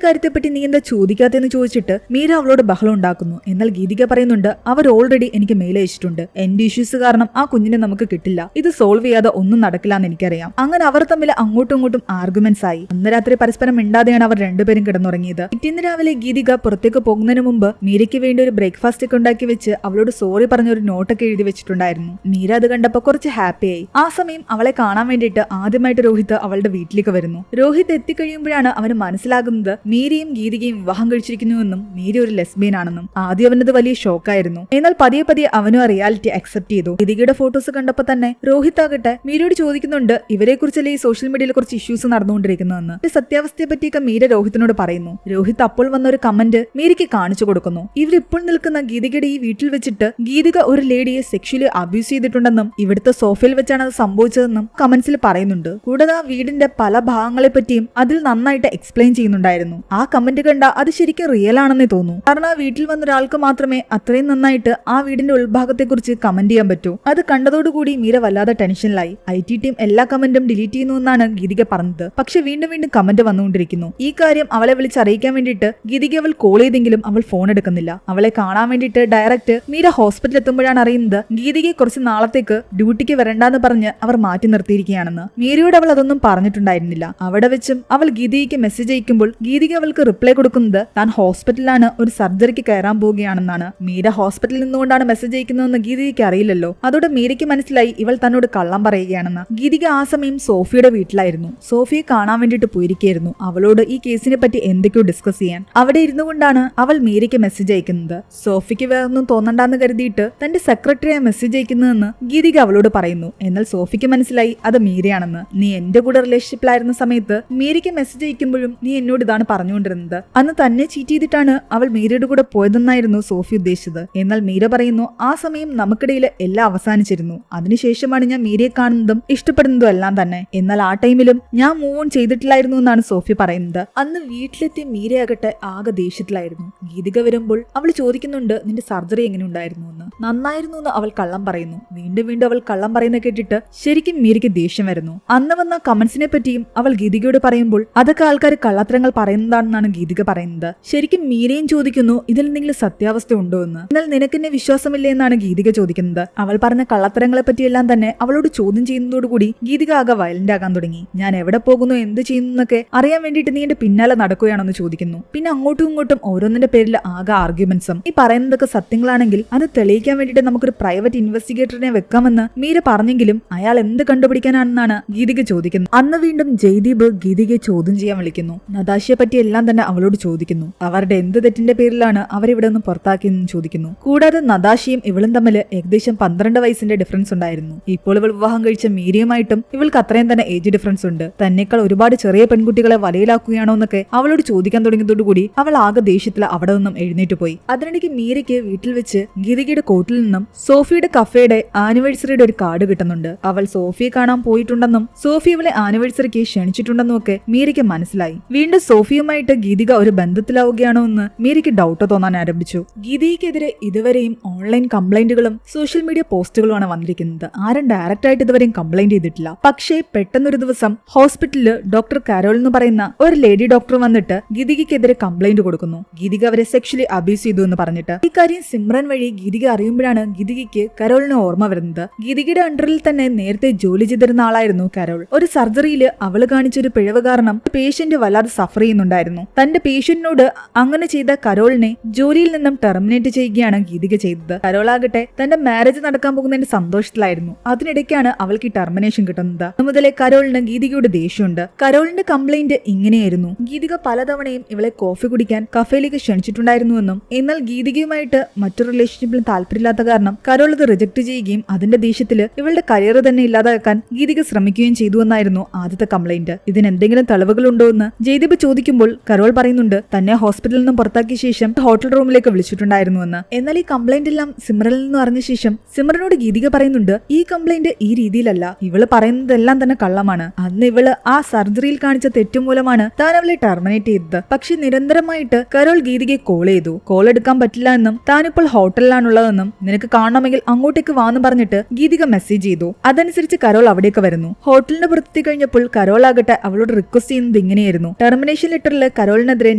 കാര്യത്തെപ്പറ്റി നീ എന്താ ചോദിക്കാത്തെന്ന് ചോദിച്ചിട്ട് മീര അവളോട് ബഹളം ഉണ്ടാക്കുന്നു. എന്നാൽ ഗീതിക പറയുന്നുണ്ട്, അവർ ഓൾറെഡി എനിക്ക് മെയിൽ അയച്ചിട്ടുണ്ട്. എന്റെ ഇഷ്യൂസ് കാരണം ആ കുഞ്ഞിനെ നമുക്ക് കിട്ടില്ല, ഇത് സോൾവ് ചെയ്യാതെ ഒന്നും നടക്കില്ല എന്ന് എനിക്കറിയാം. അങ്ങനെ അവർ തമ്മിൽ അങ്ങോട്ടും ഇങ്ങോട്ടും ആർഗ്യുമെന്റ്സ് ആയി. അന്ന് രാത്രി പരസ്പരം മിണ്ടാതെയാണ് അവർ രണ്ടുപേരും കിടന്നുറങ്ങിയത്. പിറ്റേന്ന് രാവിലെ ഗീതിക പുറത്തേക്ക് പോകുന്നതിന് മുമ്പ് മീരയ്ക്ക് വേണ്ടി ഒരു ബ്രേക്ക്ഫാസ്റ്റ് ഒക്കെ ഉണ്ടാക്കി വെച്ച് അവളോട് സോറി പറഞ്ഞ ഒരു നോട്ടൊക്കെ എഴുതി വെച്ചിട്ടുണ്ടായിരുന്നു. മീര അത് കണ്ടപ്പോ കുറച്ച് ഹാപ്പിയായി. ആ സമയം അവളെ കാണാൻ വേണ്ടിയിട്ട് ആദ്യമായിട്ട് രോഹിത് അവളുടെ വീട്ടിലേക്ക് വരുന്നു. രോഹിത് എത്തിക്കഴിയുമ്പോഴാണ് അവന് മനസ്സിലാകുന്നത് മീരയും ഗീതികയും വിവാഹം കഴിച്ചിരിക്കുന്നുവെന്നും മീര ഒരു ലെസ്ബിയൻ ആണെന്നും. ആദ്യം അവനത് വലിയ ഷോക്കായിരുന്നു. എന്നാൽ പതിയെ പതിയെ അവനും ആ റിയാലിറ്റി അക്സെപ്റ്റ് ചെയ്തു. ഗീതികയുടെ ഫോട്ടോസ് കണ്ടപ്പോ തന്നെ രോഹിത് ആകട്ടെ മീരയോട് ചോദിക്കുന്നുണ്ട്, ഇവരെ കുറിച്ചല്ലേ ഈ സോഷ്യൽ മീഡിയയിൽ കുറച്ച് ഇഷ്യൂസ് നടന്നുകൊണ്ടിരിക്കുന്നതെന്ന്. സത്യാവസ്ഥയെ പറ്റിയൊക്കെ മീര രോഹിത്തിനോട് പറയുന്നു. രോഹിത് അപ്പോൾ വന്ന ഒരു കമന്റ് മീരയ്ക്ക് കാണിച്ചു കൊടുക്കുന്നു. ഇവരിപ്പോൾ നിൽക്കുന്ന ഗീതികയുടെ ഈ വീട്ടിൽ വെച്ചിട്ട് ഗീതിക ഒരു ലേഡിയെ സെക്ഷലി അബ്യൂസ് ചെയ്തിട്ടുണ്ടെന്നും ഇവിടുത്തെ സോഫയിൽ വെച്ചാണ് അത് സംഭവിച്ചതെന്നും കമന്റ്സിൽ പറയുന്നുണ്ട്. കൂടാതെ ആ വീടിന്റെ പല ഭാഗങ്ങളെ പറ്റിയും അതിൽ നന്നായിട്ട് എക്സ്പ്ലെയിൻ ചെയ്യുന്നുണ്ടായിരുന്നു. ആ കമന്റ് കണ്ട അത് ശരിക്കും റിയൽ ആണെന്നേ തോന്നുന്നു. കാരണം ആ വീട്ടിൽ വന്ന ഒരാൾക്ക് മാത്രമേ അത്രയും നന്നായിട്ട് ആ വീടിന്റെ ഉൾഭാഗത്തെ കുറിച്ച് കമന്റ് ചെയ്യാൻ പറ്റൂ. അത് കണ്ടതോടുകൂടി മീര വല്ലാതെ ടെൻഷനിലായി. IT ടീം എല്ലാ കമന്റും ഡിലീറ്റ് ചെയ്യുന്നുവെന്നാണ് ഗീതിക പറഞ്ഞത്. പക്ഷെ വീണ്ടും വീണ്ടും കമന്റ് വന്നുകൊണ്ടിരിക്കുന്നു. ഈ കാര്യം അവളെ വിളിച്ചറിയിക്കാൻ വേണ്ടിയിട്ട് ഗീതിക അവൾ കോൾ ചെയ്തെങ്കിലും അവൾ ഫോൺ എടുക്കുന്നില്ല. അവളെ കാണാൻ വേണ്ടിയിട്ട് ഡയറക്റ്റ് മീര ഹോസ്പിറ്റലിൽ എത്തുമ്പോഴാണ് അറിയുന്നത് ഗീതികയെ കുറച്ച് നാളത്തേക്ക് ഡ്യൂട്ടിക്ക് വരണ്ടെന്ന് പറഞ്ഞ് അവർ മാറ്റി നിർത്തിയിരിക്കുകയാണെന്ന്. മീരയോട് അവൾ അതൊന്നും പറഞ്ഞിട്ടുണ്ടായിരുന്നില്ല. അവിടെ വെച്ചും അവൾ ഗീതികയ്ക്ക് മെസ്സേജ് അയക്കുമ്പോൾ ഗീതിക അവൾക്ക് റിപ്ലൈ കൊടുക്കുന്നത് താൻ ഹോസ്പിറ്റലിലാണ്, ഒരു സർജറിക്ക് കയറാൻ പോവുകയാണെന്നാണ്. മീര ഹോസ്പിറ്റലിൽ നിന്നുകൊണ്ടാണ് മെസ്സേജ് അയക്കുന്നതെന്ന് ഗീതികയ്ക്ക് അറിയില്ലല്ലോ. അതോടെ മീരയ്ക്ക് മനസ്സിലായി ഇവൾ തന്നോട് കള്ളം പറയുകയാണെന്ന്. ഗീതിക ആ സമയം സോഫിയുടെ വീട്ടിലായിരുന്നു. സോഫിയെ കാണാൻ വേണ്ടിയിട്ട് പോയിരിക്കുകയായിരുന്നു. അവളോട് ഈ കേസിനെ പറ്റി എന്തൊക്കെയോ ഡിസ്കസ് ചെയ്യാൻ. അവിടെ ഇരുന്നു കൊണ്ടാണ് അവൾ മീരയ്ക്ക് മെസ്സേജ് അയക്കുന്നത്. സോഫിക്ക് വേറൊന്നും തോന്നണ്ടെന്ന് കരുതിയിട്ട് തന്റെ സെക്രട്ടറിയെ മെസ്സേജ് അയക്കുന്നതെന്ന് ഗീതിക അവളോട് പറയുന്നു. എന്നാൽ സോഫിക്ക് മനസ്സിലായി അത് മീരയാണെന്ന്. നീ എന്റെ കൂടെ റിലേഷൻഷിപ്പിലായിരുന്ന സമയത്ത് മീരയ്ക്ക് മെസ്സേജ് അയക്കുമ്പോഴും നീ എന്നോട് ഇതാണ് പറഞ്ഞുകൊണ്ടിരുന്നത്. അന്ന് തന്നെ ചീറ്റ് ചെയ്തിട്ടാണ് അവൾ മീരയുടെ കൂടെ പോയതെന്നായിരുന്നു സോഫി ഉദ്ദേശിച്ചത്. എന്നാൽ മീര പറയുന്നു, ആ സമയം നമുക്കിടയിൽ എല്ലാം അവസാനിച്ചിരുന്നു. അതിനുശേഷമാണ് ഞാൻ മീരയെ കാണുന്നതും ഇഷ്ടപ്പെടുന്നതും എല്ലാം തന്നെ. എന്നാൽ ആ ടൈമിലും ഞാൻ മൂവ് ഓൺ ചെയ്തിട്ടില്ലായിരുന്നു എന്നാണ് സോഫി പറയുന്നത്. അന്ന് വീട്ടിലെത്തിയ മീരയാകട്ടെ ആകെ ദേഷ്യത്തിലായിരുന്നു. ഗീതിക വരുമ്പോൾ അവൾ ചോദിക്കുന്നുണ്ട്, നിന്റെ സർജറി എങ്ങനെ ഉണ്ടായിരുന്നു എന്ന്. നന്നായിരുന്നു എന്ന് അവൾ കള്ളം പറയുന്നു. വീണ്ടും വീണ്ടും അവൾ കള്ളം പറയുന്ന കേട്ടിട്ട് ശരിക്കും മീരയ്ക്ക് ദേഷ്യം വരുന്നു. അന്ന് വന്ന കമന്റ്സിനെ പറ്റിയും അവൾ ഗീതികയോട് പറയുമ്പോൾ അതൊക്കെ ആൾക്കാർ കള്ളത്തരങ്ങൾ പറയുന്നതാണെന്നാണ് ഗീതിക പറയുന്നത്. ശരിക്കും മീരയും ചോദിക്കുന്നു, ഇതിൽ എന്തെങ്കിലും സത്യാവസ്ഥ ഉണ്ടോ എന്ന്. എന്നാൽ നിനക്കെന്നെ വിശ്വാസമില്ലേ എന്നാണ് ഗീതിക ചോദിക്കുന്നത്. അവൾ പറഞ്ഞ കള്ളത്തരങ്ങളെ പറ്റിയെല്ലാം തന്നെ അവളോട് ചോദ്യം ചെയ്യുന്നതോടുകൂടി ഗീതിക ആകെ വയലന്റ് ആകാൻ തുടങ്ങി. ഞാൻ എവിടെ പോകുന്നു, എന്ത് ചെയ്യുന്നു എന്നൊക്കെ അറിയാൻ വേണ്ടിയിട്ട് നീ എന്റെ പിന്നാലെ നടക്കുകയാണെന്ന് ചോദിക്കുന്നു. പിന്നെ അങ്ങോട്ടും ഇങ്ങോട്ടും ഓരോന്നിന്റെ പേരിൽ ആകെ ആർഗ്യുമെന്റ്സും. ഈ പറയുന്നതൊക്കെ സത്യങ്ങളാണെങ്കിൽ അത് തെളിയിക്കാൻ വേണ്ടിയിട്ട് നമുക്കൊരു പ്രൈവറ്റ് ഇൻവെസ്റ്റിഗേറ്ററിനെ വെക്കാമെന്ന് മീര പറഞ്ഞെങ്കിലും അയാൾ എന്ത് കണ്ടുപിടിക്കാനാണെന്നാണ് ഗീതിക ചോദിക്കുന്നത്. അന്ന് വീണ്ടും ജയ്ദീപ് ഗീതികയെ ചോദ്യം ചെയ്യാൻ വിളിക്കുന്നു. നദാശയെ പറ്റി എല്ലാം തന്നെ അവളോട് ചോദിക്കുന്നു. അവരുടെ എന്ത് തെറ്റിന്റെ പേരിലാണ് അവരിവിടെ നിന്ന് പുറത്താക്കിയെന്ന് ചോദിക്കുന്നു. കൂടാതെ നദാശയും ഇവളും തമ്മിൽ ഏകദേശം 12 വയസ്സിന്റെ ഡിഫറൻസ് ഉണ്ടായിരുന്നു. ഇപ്പോൾ ഇവൾ വിവാഹം കഴിച്ച മീരയുമായിട്ടും ഇവൾക്ക് അത്രയും തന്നെ ഏജ് ഡിഫറൻസ് ഉണ്ട്. തന്നെക്കാൾ ഒരുപാട് ചെറിയ പെൺകുട്ടികളെ വലയിലാക്കുകയാണോ എന്നൊക്കെ അവളോട് ചോദിക്കാൻ തുടങ്ങിയതോടുകൂടി അവൾ ആകെ ദേഷ്യത്തിൽ അവിടെ നിന്നും എഴുന്നേറ്റ് പോയി. അതിനിടയ്ക്ക് മീരയ്ക്ക് വീട്ടിൽ വെച്ച് ഗീതികയുടെ കോട്ടിൽ നിന്നും സോഫിയുടെ കഫേയുടെ ആനിവേഴ്സറിയുടെ ഒരു കാർഡ് കിട്ടുന്നുണ്ട്. അവൾ സോഫിയെ കാണാൻ പോയിട്ടുണ്ടെന്നും സോഫി ഇവളെ ആനിവേഴ്സറിക്ക് ക്ഷണിച്ചിട്ടുണ്ടെന്നും ഒക്കെ മീരയ്ക്ക് മനസ്സിലായി. വീണ്ടും സോഫിയുമായിട്ട് ഗീതിക ഒരു ബന്ധത്തിലാവുകയാണോ എന്ന് മീരയ്ക്ക് ഡൗട്ട് തോന്നാൻ ആരംഭിച്ചു. ഗീതികയ്ക്കെതിരെ ഇതുവരെയും ഓൺലൈൻ കംപ്ലൈന്റുകളും സോഷ്യൽ മീഡിയ പോസ്റ്റുകളുമാണ് വന്നിരിക്കുന്നത്. ആരും ഡയറക്റ്റ് ആയിട്ട് ഇതുവരെയും കംപ്ലൈന്റ് ചെയ്തിട്ടില്ല. പക്ഷേ പെട്ടെന്നൊരു ദിവസം ഹോസ്പിറ്റലിൽ ഡോക്ടർ കാരോൾ എന്ന് പറയുന്ന ഒരു ലേഡി ഡോക്ടർ വന്നിട്ട് ഗീതികയ്ക്കെതിരെ കംപ്ലൈന്റ് കൊടുക്കുന്നു. ഗീതിക അവരെ സെക്ഷലി അബ്യൂസ് ചെയ്തു എന്ന് പറഞ്ഞിട്ട്. ഈ കാര്യം സിമ്രൻ വഴി ഗീതിക അറിയുമ്പോഴാണ് ഗീതികയ്ക്ക് കരോളിന് ഓർമ്മ വരുന്നത്. ഗീതികയുടെ അണ്ടറിൽ തന്നെ നേരത്തെ ജോലി ചെയ്തിരുന്ന ആളായിരുന്നു കരോൾ. ഒരു സർജറിയിൽ അവള് കാണിച്ചൊരു പിഴവ് കാരണം പേഷ്യന്റ് വല്ലാതെ സഫർ ചെയ്യുന്നുണ്ടായിരുന്നു. തന്റെ പേഷ്യന്റിനോട് അങ്ങനെ ചെയ്ത കരോളിനെ ജോലിയിൽ നിന്നും ടെർമിനേറ്റ് ചെയ്യുകയാണ് ഗീതിക ചെയ്തത്. കരോളാകട്ടെ തന്റെ മാരേജ് നടക്കാൻ പോകുന്നതിന്റെ സന്തോഷത്തിലായിരുന്നു. അതിനിടയ്ക്കാണ് അവൾക്ക് ടെർമിനേഷൻ കിട്ടുന്നത്. മുതലേ കരോളിന് ഗീതികയുടെ ദേഷ്യമുണ്ട്. കരോളിന്റെ കംപ്ലൈന്റ് ഇങ്ങനെയായിരുന്നു. ഗീതിക പലതവണയും ഇവളെ കോഫി കുടിക്കാൻ കഫേയിലേക്ക് ക്ഷണിച്ചിട്ടുണ്ടായിരുന്നുവെന്നും എന്നാൽ ഗീതികയുമായിട്ട് മറ്റൊരു റിലേഷൻഷിപ്പിലും താല്പര്യമില്ലാത്ത കാരണം കരോൾ അത് റിജക്ട് ചെയ്യുകയും അതിന്റെ ദേഷ്യത്തിൽ ഇവളുടെ കരിയർ തന്നെ ഇല്ലാതാക്കാൻ ഗീതിക ശ്രമിക്കുകയും ചെയ്തു എന്നായിരുന്നു ആദ്യത്തെ കംപ്ലൈന്റ്. ഇതിന് എന്തെങ്കിലും തെളിവുകളുണ്ടോ എന്ന് ജയ്ദീപ് ചോദിക്കുമ്പോൾ കരോൾ പറയുന്നുണ്ട് തന്നെ ഹോസ്പിറ്റലിൽ നിന്നും പുറത്താക്കിയ ശേഷം ഹോട്ടൽ റൂമിലേക്ക് വിളിച്ചിട്ടുണ്ടായിരുന്നുവെന്ന്. എന്നാൽ ഈ കംപ്ലൈന്റ് എല്ലാം സിമ്രനിൽ നിന്ന് അറിഞ്ഞ ശേഷം സിമ്രനോട് ഗീതിക പറയുന്നുണ്ട്, ഈ കംപ്ലൈന്റ് ഈ രീതിയിലല്ല, ഇവള് പറയുന്നതെല്ലാം തന്നെ കള്ളമാണ്. അന്ന് ഇവള് ആ സർജറിയിൽ കാണിച്ച തെറ്റുമൂലമാണ് താൻ അവളെ ടെർമിനേറ്റ് ചെയ്തത്. പക്ഷെ നിരന്തരമായിട്ട് കരോൾ ഗീതികയെ കോൾ ചെയ്തു. കോൾ എടുക്കാൻ പറ്റില്ല എന്നും താനിപ്പോൾ ഹോട്ടലിലാണുള്ളതെന്നും നിനക്ക് കാണണമെങ്കിൽ അങ്ങോട്ടേക്ക് വാന്ന് പറഞ്ഞിട്ട് ഗീതിക മെസ്സേജ് ചെയ്തു. അതനുസരിച്ച് കരോൾ അവിടേക്ക് വരുന്നു. ഹോട്ടലിന്റെ പുറത്തെത്തി കഴിഞ്ഞപ്പോൾ കരോൾ ആകട്ടെ അവളോട് റിക്വസ്റ്റ് ചെയ്യുന്നത് ഇങ്ങനെയായിരുന്നു. ടെർമിനേഷൻ ലെറ്ററിൽ കരോളിനെതിരെ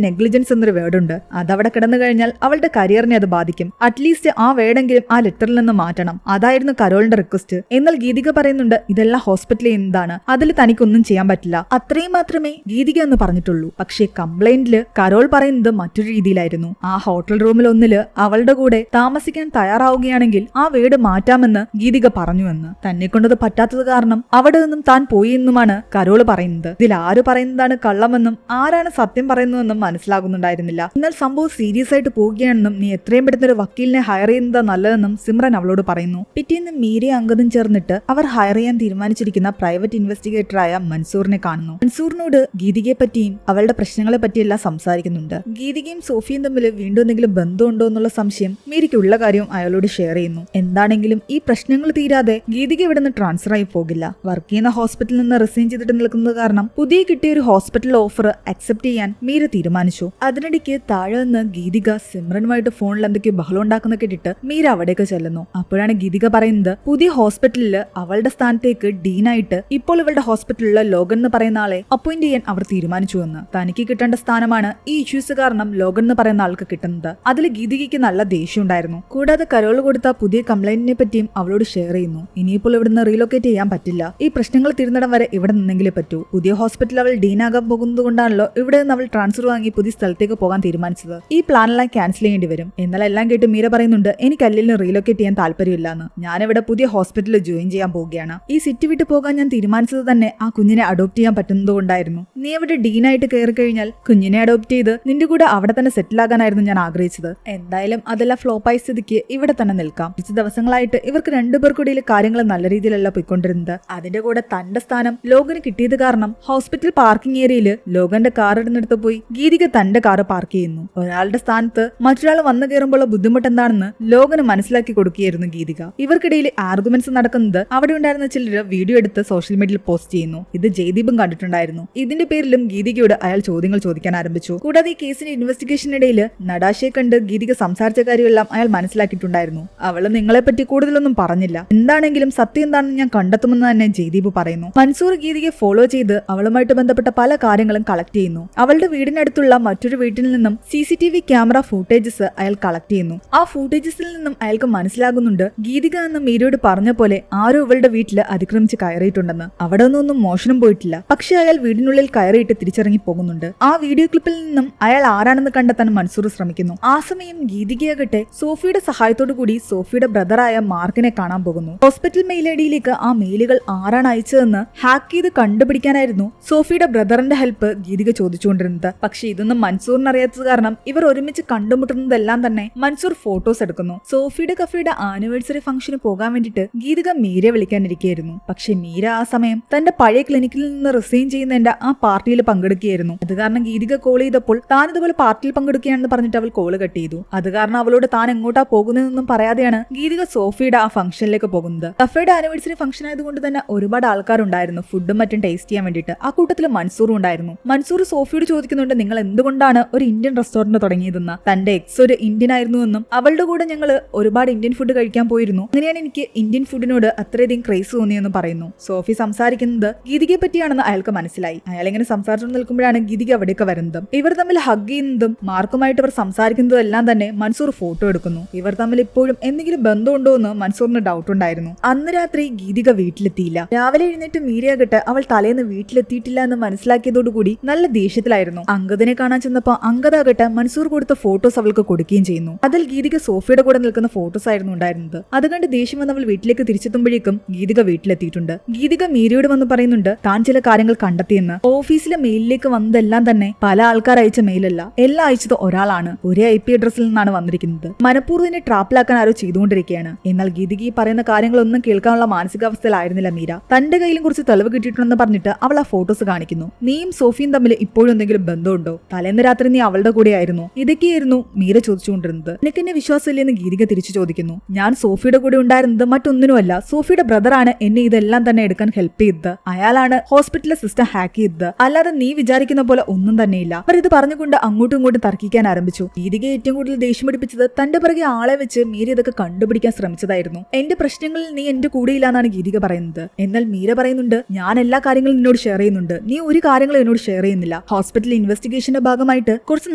നെഗ്ലിജൻസ് എന്നൊരു വേർഡുണ്ട്. അതവിടെ കിടന്നു കഴിഞ്ഞാൽ അവളുടെ കരിയറിനെ അത് ബാധിക്കും. അറ്റ്ലീസ്റ്റ് ആ വേർഡെങ്കിലും ആ ലെറ്ററിൽ നിന്ന് മാറ്റണം. അതായിരുന്നു കരോളിന്റെ റിക്വസ്റ്റ്. എന്നാൽ ഗീതിക പറയുന്നുണ്ട് ഇതെല്ലാം ഹോസ്പിറ്റലിൽ എന്താണ്, അതിൽ തനിക്കൊന്നും ചെയ്യാൻ പറ്റില്ല. അത്രയും മാത്രമേ ഗീതിക എന്ന് പറഞ്ഞിട്ടുള്ളൂ. പക്ഷേ കംപ്ലൈന്റില് കരോൾ പറയുന്നത് മറ്റൊരു രീതിയിലായിരുന്നു. ആ ഹോട്ടൽ റൂമിൽ ഒന്നില് അവളുടെ കൂടെ താമസിക്കാൻ തയ്യാറാവുകയാണെങ്കിൽ ആ വീട് മാറ്റാമെന്ന് ഗീതിക പറഞ്ഞുവെന്ന്. തന്നെ കൊണ്ടത് പറ്റാത്തത് കാരണം അവിടെ നിന്നും താൻ പോയി എന്നുമാണ് കരോള് പറയുന്നത്. ഇതിൽ ആര് പറയുന്നതാണ് കള്ളമെന്നും ആരാണ് സത്യം പറയുന്നതെന്നും മനസ്സിലാകുന്നുണ്ടായിരുന്നില്ല. എന്നാൽ സംഭവം സീരിയസ് ആയിട്ട് പോവുകയാണെന്നും നീ എത്രയും പെട്ടെന്ന് ഒരു വക്കീലിനെ ഹയർ ചെയ്യുന്നത് നല്ലതെന്നും സിമ്രൻ അവളോട് പറയുന്നു. പിറ്റേന്ന് മീരയും അങ്കദും ചേർന്നിട്ട് അവർ ഹയർ ചെയ്യാൻ തീരുമാനിച്ചിരിക്കുന്ന പ്രൈവറ്റ് ഇൻവെസ്റ്റിഗേറ്ററായ മൻസൂറിനെ കാണുന്നു. മൻസൂറിനോട് ഗീതികയെ പറ്റിയും അവളുടെ പ്രശ്നങ്ങളെ പറ്റിയെല്ലാം സംസാരിക്കുന്നുണ്ട്. ഗീതികയും സോഫിയും തമ്മിൽ വീണ്ടും എന്തെങ്കിലും ബന്ധമുണ്ടോ എന്നുള്ള സംശയം മീരയ്ക്കുള്ള കാര്യം അയാളോട് ഷെയർ ചെയ്യുന്നു. എന്താണെങ്കിലും ഈ പ്രശ്നങ്ങൾ തീരാതെ ഗീതിക ഇവിടെ നിന്ന് ട്രാൻസ്ഫർ ആയി പോകില്ല. വർക്ക് ചെയ്യുന്ന ഹോസ്പിറ്റലിൽ നിന്ന് റിസൈൻ ചെയ്തിട്ട് നിൽക്കുന്നത് കാരണം പുതിയ കിട്ടിയ ഒരു ഹോസ്പിറ്റൽ ഓഫർ അക്സെപ്റ്റ് ചെയ്യാൻ മീര തീരുമാനിച്ചു. അതിനിടയ്ക്ക് താഴെ നിന്ന് ഗീതിക സിമ്രനുമായിട്ട് ഫോണിൽ എന്തൊക്കെയോ ബഹളം ഉണ്ടാക്കുന്ന കേട്ടിട്ട് മീര അവിടേക്ക് ചെല്ലുന്നു. അപ്പോഴാണ് ഗീതിക പറയുന്നത് പുതിയ ഹോസ്പിറ്റലിൽ അവളുടെ സ്ഥാനത്തേക്ക് ഡീനായിട്ട് ഇപ്പോൾ ഇവളുടെ ഹോസ്പിറ്റലിലുള്ള ലോഗൻ എന്ന് പറയുന്ന ആളെ അപ്പോയിന്റ് ചെയ്യാൻ അവർ തീരുമാനിച്ചു എന്ന്. തനിക്ക് കിട്ടേണ്ട സ്ഥാനമാണ് ഈ ഇഷ്യൂസ് കാരണം ലോഗൻ എന്ന് പറയുന്ന ആൾക്ക് കിട്ടുന്നത്. അതിൽ ഗീതികയ്ക്ക് നല്ല ദേഷ്യം ഉണ്ടായിരുന്നു. കൂടാതെ കരോൾ കൊടുത്ത പുതിയ കംപ്ലൈന്റിനെ പറ്റിയും അവളോട് ഷെയർ ചെയ്യുന്നു. ഇനിയിപ്പോൾ ഇവിടുന്ന് റീലൊക്കേറ്റ് ചെയ്യാൻ പറ്റില്ല. ഈ പ്രശ്നങ്ങൾ തീർന്നിടം വരെ ഇവിടെ നിന്നെങ്കിലേ പറ്റൂ. പുതിയ ഹോസ്പിറ്റൽ അവൾ ഡീനാകാൻ പോകുന്നത് കൊണ്ടാണല്ലോ ഇവിടെ നിന്ന് അവൾ ട്രാൻസ്ഫർ വാങ്ങി പുതിയ സ്ഥലത്തേക്ക് പോകാൻ തീരുമാനിച്ചത്. ഈ പ്ലാനെല്ലാം ക്യാൻസൽ ചെയ്യേണ്ടി വരും. എന്നാൽ എല്ലാം കേട്ട് മീര പറയുന്നുണ്ട് എനിക്ക് അല്ലിന് റീലൊക്കേറ്റ് ചെയ്യാൻ താല്പര്യമില്ലാന്ന്. ഞാനിവിടെ പുതിയ ഹോസ്പിറ്റലിൽ ജോയിൻ ചെയ്യാൻ പോവുകയാണ്. ഈ സിറ്റി വിട്ട് പോകാൻ ഞാൻ തീരുമാനിച്ചത് തന്നെ ആ കുഞ്ഞിനെ അഡോപ്റ്റ് ചെയ്യാൻ പറ്റുന്നത് കൊണ്ടായിരുന്നു. നീ അവിടെ ഡീനായിട്ട് കയറി കഴിഞ്ഞാൽ കുഞ്ഞിനെ അഡോപ്റ്റ് ചെയ്ത് നിന്റെ കൂടെ അവിടെ തന്നെ സെറ്റിൽ ആകാനായിരുന്നു ഞാൻ ആഗ്രഹിച്ചത്. എന്തായാലും അതെല്ലാം ഫ്ലോപ്പായ സ്ഥിതിക്ക് ഇവിടെ തന്നെ നിൽക്കാം. കുറച്ച് ദിവസങ്ങളായിട്ട് ഇവർക്ക് രണ്ടുപേർക്കിടയിൽ കാര്യങ്ങൾ നല്ല രീതിയിലല്ല പോയിക്കൊണ്ടിരുന്നത്. അതിന്റെ കൂടെ തന്റെ സ്ഥാനം ലോകന് കിട്ടിയത് കാരണം ഹോസ്പിറ്റൽ പാർക്കിംഗ് ഏരിയയിൽ ലോകന്റെ കാർ ഇടുന്നിടത്ത് പോയി ഗീതിക തന്റെ കാർ പാർക്ക് ചെയ്യുന്നു. ഒരാളുടെ സ്ഥാനത്ത് മറ്റൊരാൾ വന്നു കയറുമ്പോൾ ബുദ്ധിമുട്ട് എന്താണെന്ന് ലോകന് മനസ്സിലാക്കി കൊടുക്കുകയായിരുന്നു ഗീതിക. ഇവർക്കിടയിൽ ആർഗ്യുമെന്റ്സ് നടക്കുന്നത് അവിടെ ഉണ്ടായിരുന്ന ചിലർ വീഡിയോ എടുത്ത് സോഷ്യൽ മീഡിയയിൽ പോസ്റ്റ് ചെയ്യുന്നു. ഇത് ജയ്ദീപും കണ്ടിട്ടുണ്ടായിരുന്നു. ഇതിന്റെ പേരിലും ഗീതികയോട് അയാൾ ചോദ്യങ്ങൾ ചോദിക്കാൻ ആരംഭിച്ചു. കൂടാതെ ഈ കേസിന്റെ ഇൻവെസ്റ്റിഗേഷനിടയിൽ നടാശയെ കണ്ട് ഗീതിക സംസാരിച്ച കാര്യമെല്ലാം അയാൾ മനസ്സിലാക്കിയിട്ടുണ്ടായിരുന്നു. അവള് നിങ്ങളെപ്പറ്റി കൂടുതലൊന്നും പറഞ്ഞില്ല. എന്താണെങ്കിലും സത്യം എന്താണെന്ന് ഞാൻ കണ്ടെത്തുമെന്ന് തന്നെ ജയ്ദീപ് പറയുന്നു. മൻസൂർ ഗീതികയെ ഫോളോ ചെയ്ത് അവളുമായിട്ട് ബന്ധപ്പെട്ട പല കാര്യങ്ങളും കളക്ട് ചെയ്യുന്നു. അവളുടെ വീടിനടുത്തുള്ള മറ്റൊരു വീട്ടിൽ നിന്നും CCTV ക്യാമറ ഫൂട്ടേജസ് അയാൾ കളക്ട് ചെയ്യുന്നു. ആ ഫൂട്ടേജസിൽ നിന്നും അയാൾക്ക് മനസ്സിലാകുന്നുണ്ട് ഗീതിക എന്ന മീരയോട് പറഞ്ഞ പോലെ ആരോ ഇവളുടെ വീട്ടിൽ അതിക്രമിച്ച് കയറിയിട്ടുണ്ടെന്ന്. അവിടെ ഒന്നും മോഷണം പോയിട്ടില്ല. പക്ഷെ അയാൾ വീടിനുള്ളിൽ കയറിയിട്ട് തിരിച്ചിറങ്ങി പോകുന്നുണ്ട്. ആ വീഡിയോ ക്ലിപ്പിൽ നിന്നും അയാൾ ആരാണെന്ന് കണ്ടെത്താൻ മൻസൂർ ശ്രമിക്കുന്നു. ആ സമയം ഗീതികയാകട്ടെ സോഫിയുടെ സഹായത്തോടു കൂടി സോഫിയുടെ ബ്രദറായ മാർക്കിനെ കാണാൻ പോകുന്നു. ഹോസ്പിറ്റൽ മെയിൽ ഐഡിയിലേക്ക് ആ മെയിലുകൾ ആരാണ് അയച്ചതെന്ന് ഹാക്ക് ചെയ്ത് കണ്ടുപിടിക്കാനായിരുന്നു സോഫിയുടെ ബ്രദറിന്റെ ഹെൽപ്പ് ഗീതിക ചോദിച്ചുകൊണ്ടിരുന്നത്. പക്ഷെ ഇതൊന്നും മൻസൂറിന് അറിയാത്തത് കാരണം ഇവർ ഒരുമിച്ച് കണ്ടുമുട്ടുന്നതെല്ലാം തന്നെ മൻസൂർ ഫോട്ടോസ് എടുക്കുന്നു. സോഫിയുടെ കഫയുടെ ആനിവേഴ്സറി ഫംഗ്ഷന് പോകാൻ വേണ്ടിയിട്ട് ഗീതിക മീരയെ വിളിക്കാനിരിക്കുകയായിരുന്നു. പക്ഷെ മീര ആ സമയം തന്റെ പഴയ ക്ലിനിക്കിൽ നിന്ന് റിസൈൻ ചെയ്യുന്നതിന്റെ ആ പാർട്ടിയിൽ പങ്കെടുക്കുകയായിരുന്നു. അത് കാരണം ഗീതിക കോൾ ചെയ്തപ്പോൾ താൻ ഇതുപോലെ പാർട്ടിയിൽ പങ്കെടുക്കുകയാണെന്ന് പറഞ്ഞിട്ട് അവൾ കോള് കട്ട് ചെയ്തു. അത് കാരണം അവളോട് താൻ എങ്ങോട്ടാ പോകുന്നതെന്നും പറയാതെയാണ് ഗീതിക സോഫിയുടെ ആ ഫംഗ്ഷനിലേക്ക് പോകുന്നത്. കഫയുടെ ആനിവേഴ്സറി ഫംഗ്ഷൻ ആയതുകൊണ്ട് തന്നെ ഒരുപാട് ആൾക്കാരുണ്ടായിരുന്നു ഫുഡും മറ്റും ടേസ്റ്റ് ചെയ്യാൻ വേണ്ടിയിട്ട്. ആ കൂട്ടത്തിൽ മൻസൂറും ഉണ്ടായിരുന്നു. മൻസൂർ സോഫിയോട് ചോദിക്കുന്നുണ്ട് നിങ്ങൾ എന്തുകൊണ്ടാണ് ഒരു ഇന്ത്യൻ റെസ്റ്റോറന്റ് തുടങ്ങിയതെന്ന്. തന്റെ എക്സ് ഒരു ഇന്ത്യൻ ആയിരുന്നു എന്നും അവളുടെ കൂടെ ഞങ്ങൾ ഒരുപാട് ഇന്ത്യൻ ഫുഡ് കഴിക്കാൻ പോയിരുന്നു. അങ്ങനെയാണ് എനിക്ക് ഇന്ത്യൻ ഫുഡിനോട് അത്രയധികം ക്രേസ് തോന്നിയെന്ന് പറയുന്നു. സോഫി സംസാരിക്കുന്നത് ഗീതികയെ പറ്റിയാണെന്ന് അയാൾക്ക് മനസ്സിലായി. അയാൾ ഇങ്ങനെ സംസാരിച്ചു നിൽക്കുമ്പോഴാണ് ഗീതിക അവിടേക്ക് വരുന്നതും. ഇവർ തമ്മിൽ ഹഗ് ചെയ്യുന്നതും മാർക്കുമായിട്ട് ഇവർ സംസാരിക്കുന്നതും എല്ലാം തന്നെ മൻസൂർ ഫോട്ടോ എടുക്കുന്നു. ഇവർ തമ്മിൽ ഇപ്പോഴും എന്തെങ്കിലും ബന്ധമുണ്ടോ എന്ന് മൻസൂറിന് ഡൗട്ട് ഉണ്ടായിരുന്നു. അന്ന് രാത്രി ഗീതിക വീട്ടിലെത്തിയില്ല. രാവിലെ എഴുന്നേറ്റ് മീരയാകട്ടെ അവൾ തലേന്ന് വീട്ടിലെത്തിയിട്ടില്ല എന്ന് മനസ്സിലാക്കിയതോടുകൂടി നല്ല ദേഷ്യത്തിലായിരുന്നു. അങ്കദിനെ കാണാൻ ചെന്നപ്പോ അങ്കദാകട്ടെ മൻസൂർ കൊടുത്ത ഫോട്ടോസ് അവൾക്ക് കൊടുക്കുകയും ചെയ്യുന്നു. അതിൽ ഗീതിക സോഫിയുടെ കൂടെ നിൽക്കുന്ന ഫോട്ടോസ് ആയിരുന്നു ഉണ്ടായിരുന്നത്. അത് കണ്ട് ദേഷ്യം വന്ന് അവൾ വീട്ടിലേക്ക് തിരിച്ചെത്തുമ്പോഴേക്കും ഗീതിക വീട്ടിലെത്തിയിട്ടുണ്ട്. ഗീതിക മീരയോട് വന്ന് പറയുന്നുണ്ട് താൻ ചില കാര്യങ്ങൾ കണ്ടെത്തിയെന്ന്. ഓഫീസിലെ മെയിലിലേക്ക് വന്നതെല്ലാം തന്നെ പല ആൾക്കാർ അയച്ച മെയിലല്ല, എല്ലാം അയച്ചത് ഒരാളാണ്. ഒരേ IP അഡ്രസ്സിൽ നിന്നാണ് വന്നിരിക്കുന്നത്. മനഃപൂർവ്വം ട്രാപ്പിലാക്കാൻ ആരോ ചെയ്തുകൊണ്ടിരിക്കുകയാണ്. എന്നാൽ ഗീതിക ഈ പറയുന്ന കാര്യങ്ങളൊന്നും കേൾക്കാനുള്ള മാനസികാവസ്ഥയിലായിരുന്നില്ല മീര. തന്റെ കയ്യിലും കുറച്ച് തെളിവ് കിട്ടിയിട്ടുണ്ടെന്ന് പറഞ്ഞിട്ട് അവൾ ആ ഫോട്ടോസ് കാണിക്കുന്നു. നീയും സോഫിയും തമ്മിൽ ഇപ്പോഴും എന്തെങ്കിലും ബന്ധമുണ്ടോ? തലേന്ന് രാത്രി നീ അവളുടെ കൂടെ ആയിരുന്നു. ഇതൊക്കെയായിരുന്നു മീര ചോദിച്ചുകൊണ്ടിരുന്നത്. നിനക്ക് എന്നെ വിശ്വാസമില്ലെന്ന് ഗീതിക തിരിച്ചു ചോദിക്കുന്നു. ഞാൻ സോഫിയുടെ കൂടെ ഉണ്ടായിരുന്നത് മറ്റൊന്നിനുമല്ല, സോഫിയുടെ ബ്രദറാണ് എന്നെ ഇതെല്ലാം തന്നെ എടുക്കാൻ ഹെൽപ്പ് ചെയ്തത്. അയാളാണ് ഹോസ്പിറ്റലിലെ സിസ്റ്റം ഹാക്ക് ചെയ്തത്, അല്ലാതെ നീ വിചാരിക്കുന്ന പോലെ ഒന്നും തന്നെയില്ല. അവർ ഇത് പറഞ്ഞുകൊണ്ട് അങ്ങോട്ടും ഇങ്ങോട്ടും തർക്കിക്കാൻ ആരംഭിച്ചു. ഗീതിക ഏറ്റവും കൂടുതൽ ദേഷ്യം പിടിപ്പിച്ചത് തന്റെ പിറകെ ആളെ വെച്ച് മീര ഇതൊക്കെ കണ്ടുപിടിക്കാൻ ശ്രമിച്ചതായിരുന്നു. എന്റെ പ്രശ്നങ്ങളിൽ നീ എന്റെ കൂടെയില്ല എന്നാണ് ഗീതിക പറയുന്നത്. എന്നാൽ മീര പറയുന്നുണ്ട് ഞാൻ എല്ലാ കാര്യങ്ങളും നിന്നോട് ഷെയർ ചെയ്യുന്നുണ്ട്, നീ ഒരു കാര്യങ്ങളും എന്നോട് ഷെയർ ചെയ്യുന്നില്ല. ഹോസ്പിറ്റൽ ഇൻവെസ്റ്റിഗേഷന്റെ ഭാഗമായിട്ട് കുറച്ച്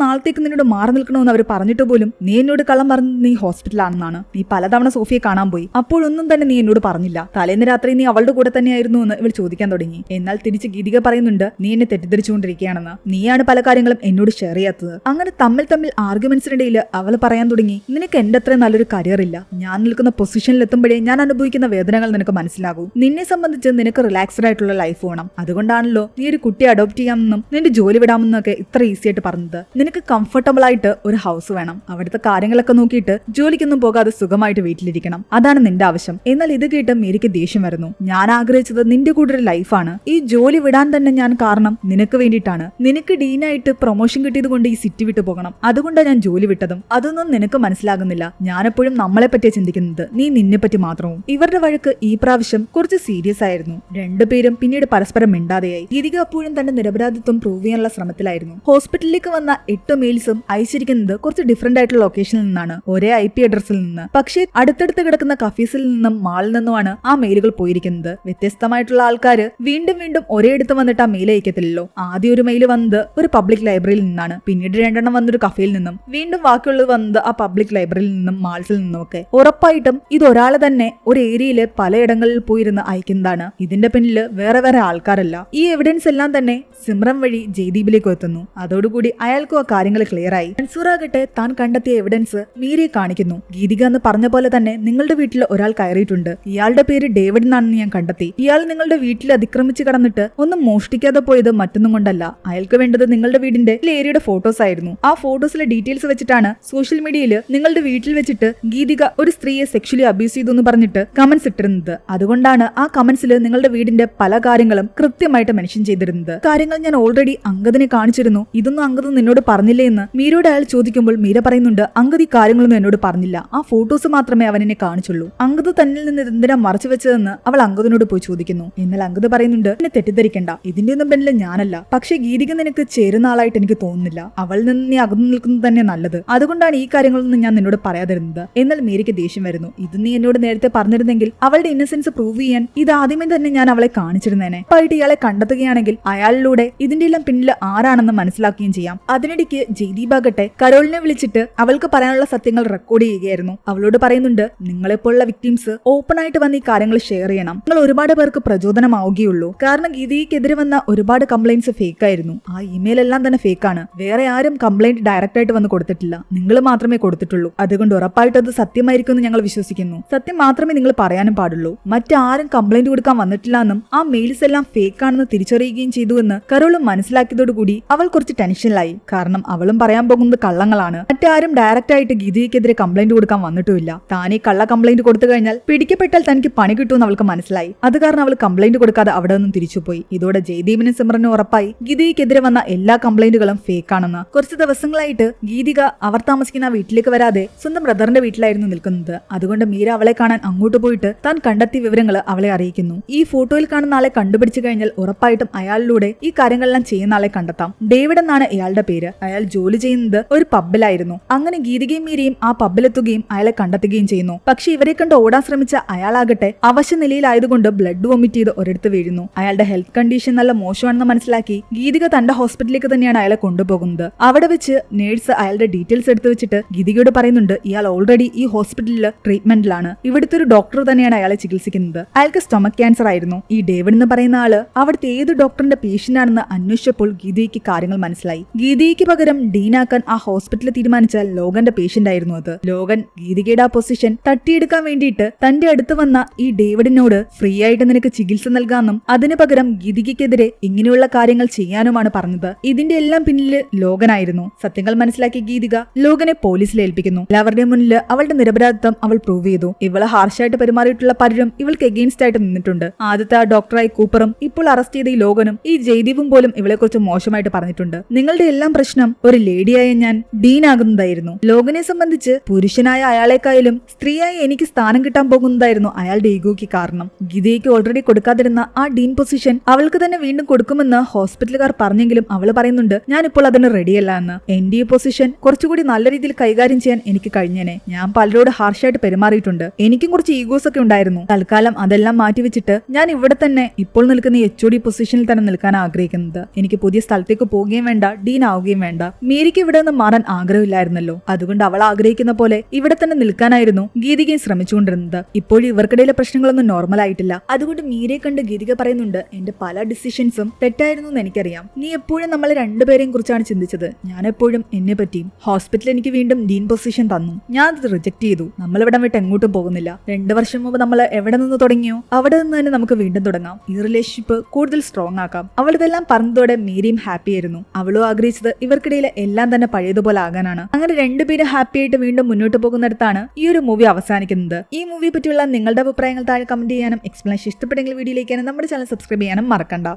നാളത്തേക്ക് നിന്നോട് മാറി നിൽക്കണമെന്ന് അവർ പറഞ്ഞിട്ട് പോലും നീ എന്നോട് കള്ളം പറഞ്ഞത് നീ ഹോസ്പിറ്റലാണെന്നാണ്. നീ പലതവണ സോഫിയെ കാണാൻ പോയി, അപ്പോഴൊന്നും തന്നെ നീ എന്നോട് പറഞ്ഞില്ല. തലേന്ന് രാത്രി നീ അവളുടെ കൂടെ തന്നെയായിരുന്നു എന്ന് ഇവൾ ചോദിക്കാൻ തുടങ്ങി. എന്നാൽ തിരിച്ച് ഗീതിക പറയുന്നുണ്ട്, നീ എന്നെ തെറ്റിദ്ധരിച്ചുകൊണ്ടിരിക്കുകയാണെന്ന്. നീയാണ് പല കാര്യങ്ങളും എന്നോട് ഷെയർ ചെയ്യാത്തത്. അങ്ങനെ തമ്മിൽ ആർഗ്യുമെന്റ്സിനിടയിൽ അവൾ പറയാൻ തുടങ്ങി, നിനക്ക് എന്റെ അത്ര നല്ലൊരു കരിയർ ഇല്ല. ഞാൻ നിൽക്കുന്ന പൊസിഷനിൽ എത്തുമ്പോഴേ ഞാൻ അനുഭവിക്കുന്ന വേദനകൾ നിനക്ക് മനസ്സിലാകും. നിന്നെ സംബന്ധിച്ച് നിനക്ക് റിലാക്സ്ഡ് ആയിട്ടുള്ള ലൈഫ് വേണം. അതുകൊണ്ടാണല്ലോ നീ ഒരു കുട്ടിയെ അഡോപ്റ്റ് ചെയ്യാമെന്നും നിന്റെ ജോലി വിടാമെന്നൊക്കെ ഇത്ര ഈസി ആയിട്ട് പറഞ്ഞത്. നിനക്ക് കംഫർട്ടബിൾ ആയിട്ട് ഒരു ഹൗസ് വേണം. അവിടുത്തെ കാര്യങ്ങളൊക്കെ നോക്കിയിട്ട് ജോലിക്കൊന്നും പോകാതെ സുഖമായിട്ട് വീട്ടിലിരിക്കണം. അതാണ് നിന്റെ ആവശ്യം. എന്നാൽ ഇത് കേട്ട് മേരിക്ക് ദേഷ്യം വരുന്നു. ഞാൻ ആഗ്രഹിച്ചത് നിന്റെ കൂടെ ഒരു ലൈഫാണ്. ഈ ജോലി വിടാൻ തന്നെ ഞാൻ കാരണം നിനക്ക് വേണ്ടിയിട്ടാണ്. നിനക്ക് ഡീനായിട്ട് പ്രൊമോഷൻ കിട്ടിയത് കൊണ്ട് ഈ സിറ്റി വിട്ടു പോകണം. അതുകൊണ്ടാണ് ഞാൻ ജോലി വിട്ടതും. അതൊന്നും നിനക്ക് മനസ്സിലാകുന്നില്ല. ഞാനെപ്പോഴും നമ്മളെ പറ്റിയാ ചിന്തിക്കുന്നത്, നീ നിന്നെ പറ്റി മാത്രവും. ഇവരുടെ വഴക്ക് ഈ പ്രാവശ്യം കുറച്ച് സീരിയസ് ആയിരുന്നു. രണ്ടുപേരും പിന്നീട് പരസ്പരം മിണ്ടാതെയായി. ഗീതിക അപ്പോഴും തന്റെ നിരപരാധിത്വം പ്രൂവ് ചെയ്യാനുള്ള ശ്രമത്തിലായിരുന്നു. ഹോസ്പിറ്റലിലേക്ക് വന്ന 8 മെയിൽസും അയച്ചിരിക്കുന്നത് കുറച്ച് ഡിഫറന്റ് ആയിട്ടുള്ള ലൊക്കേഷനിൽ നിന്നാണ്, ഒരേ IP അഡ്രസ്സിൽ നിന്ന്. പക്ഷേ അടുത്തടുത്ത് കിടക്കുന്ന കഫീസിൽ നിന്നും മാളിൽ നിന്നുമാണ് ആ മെയിലുകൾ പോയിരിക്കുന്നത്. വ്യത്യസ്തമായിട്ടുള്ള ആൾക്കാര് വീണ്ടും ഒരേ അടുത്ത് വന്നിട്ട് ആ മെയിൽ അയക്കത്തില്ലല്ലോ. ആദ്യം ഒരു മെയിൽ വന്നത് ഒരു പബ്ലിക് ലൈബ്രറിയിൽ നിന്നാണ്, പിന്നീട് 2 വന്നൊരു കഫേയിൽ നിന്നും, വീണ്ടും ബാക്കിയുള്ളത് വന്നത് ആ പബ്ലിക് ലൈബ്രറിയിൽ നിന്നും മാൾസിൽ നിന്നുമൊക്കെ. ഉറപ്പായിട്ടും ഇത് ഒരാള് തന്നെ ഒരു ഏരിയയില് പലയിടങ്ങളിൽ പോയിരുന്ന് അയക്കുന്നതാണ്. ഇതിന്റെ പിന്നില് വേറെ ആൾക്കാരല്ല. ഈ എവിഡൻസ് എല്ലാം തന്നെ സിമ്രൻ വഴി ജയ്ദീപിലേക്ക് എത്തുന്നു. അതോടുകൂടി അയാൾക്കും ആ കാര്യങ്ങൾ ക്ലിയർ ആയി. മൻസൂർ ആകട്ടെ താൻ കണ്ടെത്തിയ എവിഡൻസ് മീരയെ കാണിക്കുന്നു. ഗീതിക എന്ന് പറഞ്ഞ പോലെ തന്നെ നിങ്ങളുടെ വീട്ടിൽ ഒരാൾ കയറിയിട്ടുണ്ട്. ഇയാളുടെ പേര് ഡേവിഡ് എന്നാണെന്ന് ഞാൻ കണ്ടെത്തി. ഇയാൾ നിങ്ങളുടെ വീട്ടിൽ അതിക്രമിച്ച് കടന്നിട്ട് ഒന്നും മോഷ്ടിക്കാതെ പോയത് മറ്റൊന്നും കൊണ്ടല്ല. അയാൾക്ക് വേണ്ടത് നിങ്ങളുടെ വീടിന്റെ ഏരിയയുടെ ഫോട്ടോസ് ആയിരുന്നു. ആ ഫോട്ടോസിലെ ഡീറ്റെയിൽസ് വെച്ചിട്ടാണ് സോഷ്യൽ മീഡിയയിൽ നിങ്ങളുടെ വീട്ടിൽ വെച്ചിട്ട് ഗീതിക ഒരു സ്ത്രീയെ സെക്ഷലി അബ്യൂസ് ചെയ്തു എന്ന് പറഞ്ഞിട്ട് കമന്റ്സ് ഇട്ടിരുന്നത്. അതുകൊണ്ടാണ് ആ കമന്റ്സിൽ നിങ്ങളുടെ വീടിന്റെ പല കാര്യങ്ങളും കൃത്യമായിട്ട് മെൻഷൻ ചെയ്തിരുന്നത്. കാര്യങ്ങൾ ഞാൻ ഓൾറെഡി അങ്കദിനെ കാണിച്ചിരുന്നു. ഇതൊന്നും അങ്കദ് നിന്നോട് പറഞ്ഞില്ലേ എന്ന് മീരയോട് അയാൾ ചോദിക്കുമ്പോൾ മീര പറയുന്നുണ്ട്, അങ്കദ് ഈ കാര്യങ്ങളൊന്നും എന്നോട് പറഞ്ഞില്ല. ആ ഫോട്ടോസ് മാത്രമേ അവൻ എന്നെ കാണിച്ചുള്ളൂ. അങ്കദ് തന്നിൽ നിന്ന് എന്തിനാ മറച്ചു വെച്ചതെന്ന് അവൾ അങ്കദിനോട് പോയി ചോദിക്കുന്നു. എന്നാൽ അങ്കദ് പറയുന്നുണ്ട്, എന്നെ തെറ്റിദ്ധരിക്കണ്ട, ഇതിന്റെ ഒന്നും പിന്നിൽ ഞാനല്ല. പക്ഷെ ഗീതിക നിനക്ക് ചേരുന്ന ആളായിട്ട് എനിക്ക് തോന്നുന്നില്ല. അവളിൽ നിന്ന് നീ അകന്നു നിൽക്കുന്നത് തന്നെ നല്ലത്. അതുകൊണ്ടാണ് ഈ കാര്യങ്ങളൊന്നും ഞാൻ നിന്നോട് പറയാതിരുന്നത്. എന്നാൽ മീരയ്ക്ക് ദേഷ്യം വരുന്നു. ഇത് നീ എന്നോട് നേരത്തെ പറഞ്ഞിരുന്നെങ്കിൽ അവളുടെ ഇന്നസെൻസ് പ്രൂവ് ചെയ്യാൻ ഇത് ആദ്യമേ തന്നെ ഞാൻ അവളെ കാണിച്ചിരുന്നേനെ. അപ്പായിട്ട് ഇയാളെ കണ്ടെത്തുകയാണെങ്കിൽ അയാളിലൂടെ ഇതിന്റെ എല്ലാം പിന്നിൽ ആരാണെന്ന് മനസ്സിലാക്കുകയും ചെയ്യാം. അതിനിടയ്ക്ക് ജയ്ദീപാകട്ടെ കരോളിനെ വിളിച്ചിട്ട് അവൾക്ക് പറയാനുള്ള സത്യങ്ങൾ റെക്കോർഡ് ചെയ്യുകയായിരുന്നു. അവളോട് പറയുന്നുണ്ട്, നിങ്ങളെപ്പോലുള്ള വിക്ടിംസ് ഓപ്പൺ ആയിട്ട് വന്ന് ഈ കാര്യങ്ങൾ ഷെയർ ചെയ്യണം. നിങ്ങൾ ഒരുപാട് പേർക്ക് പ്രചോദനമാവുകയുള്ളൂ. കാരണം ഗീതിക്കെതിരെ വന്ന ഒരുപാട് കംപ്ലൈന്റ്സ് ഫേക്ക് ആയിരുന്നു. ആ ഇമെയിൽ എല്ലാം തന്നെ ഫേക്ക് ആണ്. വേറെ ആരും കംപ്ലൈന്റ് ഡയറക്റ്റ് ആയിട്ട് വന്ന് കൊടുത്തിട്ടില്ല. നിങ്ങൾ മാത്രമേ കൊടുത്തിട്ടുള്ളൂ. അതുകൊണ്ട് ഉറപ്പായിട്ട് അത് സത്യമായിരിക്കും എന്ന് ഞങ്ങൾ വിശ്വസിക്കുന്നു. സത്യം മാത്രമേ നിങ്ങൾ പറയാനും പാടുള്ളൂ. മറ്റാരും കംപ്ലൈന്റ് കൊടുക്കാൻ വന്നിട്ടില്ല എന്നും ആ മെയിൽസ് എല്ലാം ഫേക്ക് ആണെന്ന് തിരിച്ചറിയുകയും ചെയ്തു എന്ന് കരോളും മനസ്സിലാക്കിയതോടുകൂടി അവൾ കുറച്ച് ടെൻഷനിലായി. കാരണം അവളും പറയാൻ പോകുന്നത് കള്ളങ്ങളാണ്. മറ്റാരും ഡയറക്റ്റ് ആയിട്ട് ഗീതിക്കെതിരെ കംപ്ലൈന്റ് കൊടുക്കാൻ വന്നിട്ടുമില്ല. താനീ കള്ള കംപ്ലൈന്റ് കൊടുത്തു കഴിഞ്ഞാൽ പിടിക്കപ്പെട്ടാൽ തനിക്ക് പണി കിട്ടുമെന്ന് അവൾക്ക് മനസ്സിലായി. അത് കാരണം അവൾ കംപ്ലൈന്റ് കൊടുക്കാതെ അവിടെ നിന്നും തിരിച്ചുപോയി. ഇതോടെ ജയ്ദീപിനും സിമ്രനും ഉറപ്പായി ഗീതിക്കെതിരെ വന്ന എല്ലാ കംപ്ലൈന്റുകളും ഫേക്ക് ആണെന്ന്. കുറച്ച് ദിവസങ്ങളായിട്ട് ഗീതിക അവർ താമസിക്കുന്ന വീട്ടിലേക്ക് വരാതെ സ്വന്തം ബ്രദറിന്റെ വീട്ടിലായിരുന്നു നിൽക്കുന്നത്. അതുകൊണ്ട് മീര അവളെ കാണാൻ അങ്ങോട്ട് പോയിട്ട് താൻ കണ്ടെത്തിയ വിവരങ്ങൾ അവളെ അറിയിക്കുന്നു. ഈ ഫോട്ടോയിൽ കാണുന്ന ആളെ കണ്ടുപിടിച്ചു കഴിഞ്ഞാൽ ഉറപ്പായിട്ടും അയാളിലൂടെ ഈ കാര്യങ്ങളെല്ലാം ചെയ്യുന്ന ആളെ കണ്ടെത്താം. ഡേവിഡ് എന്നാണ് ഇയാളുടെ പേര്. അയാൾ ജോലി ചെയ്യുന്നത് ഒരു പബ്ബിലായിരുന്നു. അങ്ങനെ ഗീതികയും മീരയും ആ പബ്ബിലെത്തുകയും അയാളെ കണ്ടെത്തുകയും ചെയ്യുന്നു. പക്ഷെ ഇവരെ കണ്ട് ഓടാൻ ശ്രമിച്ച അയാളാകട്ടെ അവശ നിലയിലായതുകൊണ്ട് ബ്ലഡ് വൊമിറ്റ് ചെയ്ത് ഒരിടത്ത് വീഴുന്നു. അയാളുടെ ഹെൽത്ത് കണ്ടീഷൻ നല്ല മോശമാണെന്ന് മനസ്സിലാക്കി ഗീതിക തന്റെ ഹോസ്പിറ്റലിലേക്ക് തന്നെയാണ് അയാളെ കൊണ്ടുപോകുന്നത്. അവിടെ വെച്ച് നേഴ്സ് അയാളുടെ ഡീറ്റെയിൽസ് എടുത്തു വെച്ചിട്ട് ഗീതികയോട് പറയുന്നുണ്ട്, ഇയാൾ ഓൾറെഡി ഈ ഹോസ്പിറ്റലിൽ ട്രീറ്റ്മെന്റിലാണ്. ഇവിടുത്തെ ഒരു ഡോക്ടർ തന്നെയാണ് അയാളെ ചികിത്സിക്കുന്നത്. അയാൾക്ക് സ്റ്റൊമക് ക്യാൻസർ ആയിരുന്നു. ഈ ഡേവിഡ് എന്ന് പറയുന്ന ആള് അവിടുത്തെ ഏത് ഡോക്ടറിന്റെ പേഷ്യന്റ് ആണെന്ന് അന്വേഷിച്ചപ്പോൾ ഗീതിക്ക് കാര്യങ്ങൾ മനസ്സിലായി. ഗീതിക്ക് പകരം ഡീനാക്കാൻ ആ ഹോസ്പിറ്റലിൽ തീരുമാനിച്ച ലോഗന്റെ പേഷ്യന്റ് ആയിരുന്നു അത്. ലോഗൻ ഗീതികയുടെ ആ പൊസിഷൻ തട്ടിയെടുക്കാൻ വേണ്ടിയിട്ട് തന്റെ അടുത്ത് വന്ന ഈ ഡേവിഡിനോട് ഫ്രീ ആയിട്ട് നിനക്ക് ചികിത്സ നൽകാമെന്നും അതിനു പകരം ഗീതികയ്ക്കെതിരെ ഇങ്ങനെയുള്ള കാര്യങ്ങൾ ചെയ്യാനുമാണ് പറഞ്ഞത്. ഇതിന്റെ എല്ലാം പിന്നില് ലോഗനായിരുന്നു. സത്യങ്ങൾ മനസ്സിലാക്കിയ ഗീതിക ലോഗനെ പോലീസിൽ ഏൽപ്പിക്കുന്നു. എല്ലാവരുടെയും മുന്നിൽ അവളുടെ നിരപരാധിത്വം അവൾ പ്രൂവ് ചെയ്തു. ഇവളെ ഹാർഷായിട്ട് പെരുമാറിയിട്ടുള്ള പലരും ഇവൾക്ക് എഗെയിൻസ്റ്റ് ആയിട്ട് നിന്നിട്ടുണ്ട്. ആദ്യത്തെ ആ ഡോക്ടറായി കൂപ്പറും ഇപ്പോൾ അറസ്റ്റ് ചെയ്ത ഈ ലോഗനും ഈ ജയ്ദീപും പോലും ഇവളെ കുറിച്ച് മോശമായിട്ട് പറഞ്ഞിട്ടുണ്ട്. നിങ്ങളുടെ എല്ലാം പ്രശ്നം ഒരു ലേഡിയായ ഞാൻ ഡീൻ ആകുന്നതായിരുന്നു. ലോഗനെ സംബന്ധിച്ച് പുരുഷനായ അയാളെക്കായാലും സ്ത്രീയായി എനിക്ക് സ്ഥാനം കിട്ടാൻ പോകുന്നതായിരുന്നു അയാളുടെ ഈഗോയ്ക്ക് കാരണം. ഗീതയ്ക്ക് ഓൾറെഡി കൊടുക്കാതിരുന്ന ആ ഡീൻ പൊസിഷൻ അവൾക്ക് തന്നെ വീണ്ടും കൊടുക്കുമെന്ന് ഹോസ്പിറ്റലുകാർ പറഞ്ഞെങ്കിലും അവൾ പറയുന്നുണ്ട്, ഞാനിപ്പോൾ അതിന് റെഡിയല്ല എന്ന്. എന്റെ ഈ പൊസിഷൻ കുറച്ചുകൂടി നല്ല രീതിയിൽ കൈകാര്യം ചെയ്യാൻ എനിക്ക് കഴിഞ്ഞേനെ. ഞാൻ പലരോട് ഹാർഷായിട്ട് പെരുമാറിയിട്ടുണ്ട്. എനിക്കും കുറച്ച് ഈഗോസ് ഒക്കെ ഉണ്ടായിരുന്നു. തൽക്കാലം അതെല്ലാം മാറ്റിവെച്ചിട്ട് ഞാൻ ഇവിടെ തന്നെ ഇപ്പോൾ നിൽക്കുന്ന HOD എപ്പോഴും ഈ പൊസിഷനിൽ തന്നെ നിൽക്കാൻ ആഗ്രഹിക്കുന്നത്. എനിക്ക് പുതിയ സ്ഥലത്തേക്ക് പോവുകയും വേണ്ട, ഡീൻ ആവുകയും വേണ്ട. മേരിക്ക് ഇവിടെ നിന്ന് മാറാൻ ആഗ്രഹമില്ലായിരുന്നല്ലോ. അതുകൊണ്ട് അവൾ ആഗ്രഹിക്കുന്ന പോലെ ഇവിടെ തന്നെ നിൽക്കാനായിരുന്നു ഗീതികയും ശ്രമിച്ചുകൊണ്ടിരുന്നത്. ഇപ്പോഴും ഇവർക്കിടയിലെ പ്രശ്നങ്ങളൊന്നും നോർമൽ ആയിട്ടില്ല. അതുകൊണ്ട് മീരയെ കണ്ട് ഗീതിക പറയുന്നുണ്ട്, എന്റെ പല ഡിസിഷൻസും തെറ്റായിരുന്നു എന്ന് എനിക്കറിയാം. നീ എപ്പോഴും നമ്മളെ രണ്ടുപേരെയും കുറിച്ചാണ് ചിന്തിച്ചത്. ഞാൻ എപ്പോഴും എന്നെ പറ്റിയും. ഹോസ്പിറ്റലിൽ എനിക്ക് വീണ്ടും ഡീൻ പൊസിഷൻ തന്നു. ഞാൻ അത് റിജക്ട് ചെയ്തു. നമ്മൾ ഇവിടെ വിട്ട് എങ്ങോട്ടും പോകുന്നില്ല. 2 വർഷം മുമ്പ് നമ്മൾ എവിടെ നിന്ന് തുടങ്ങിയോ അവിടെ നിന്ന് തന്നെ നമുക്ക് വീണ്ടും തുടങ്ങാം. ഈ റിലേഷൻഷിപ്പ് കൂടുതൽ സ്ട്രോങ് ആക്കാം. അവൾ ഇതെല്ലാം പറഞ്ഞതോടെ മീരയും ഹാപ്പി ആയിരുന്നു. അവളും ആഗ്രഹിച്ചത് ഇവർക്കിടയിൽ എല്ലാം തന്നെ പഴയതുപോലെ ആകാനാണ്. അങ്ങനെ രണ്ടുപേരും ഹാപ്പി ആയിട്ട് വീണ്ടും മുന്നോട്ട് പോകുന്നിടത്താണ് ഈ ഒരു മൂവി അവസാനിക്കുന്നത്. ഈ മൂവിയെ പറ്റിയുള്ള നിങ്ങളുടെ അഭിപ്രായങ്ങൾ താഴെ കമന്റ് ചെയ്യാനും എക്സ്പ്ലനേഷൻ ഇഷ്ടപ്പെട്ടെങ്കിൽ വീഡിയോയിലേക്കാനും നമ്മുടെ ചാനൽ സബ്സ്ക്രൈബ് ചെയ്യാനും മറക്കണ്ട.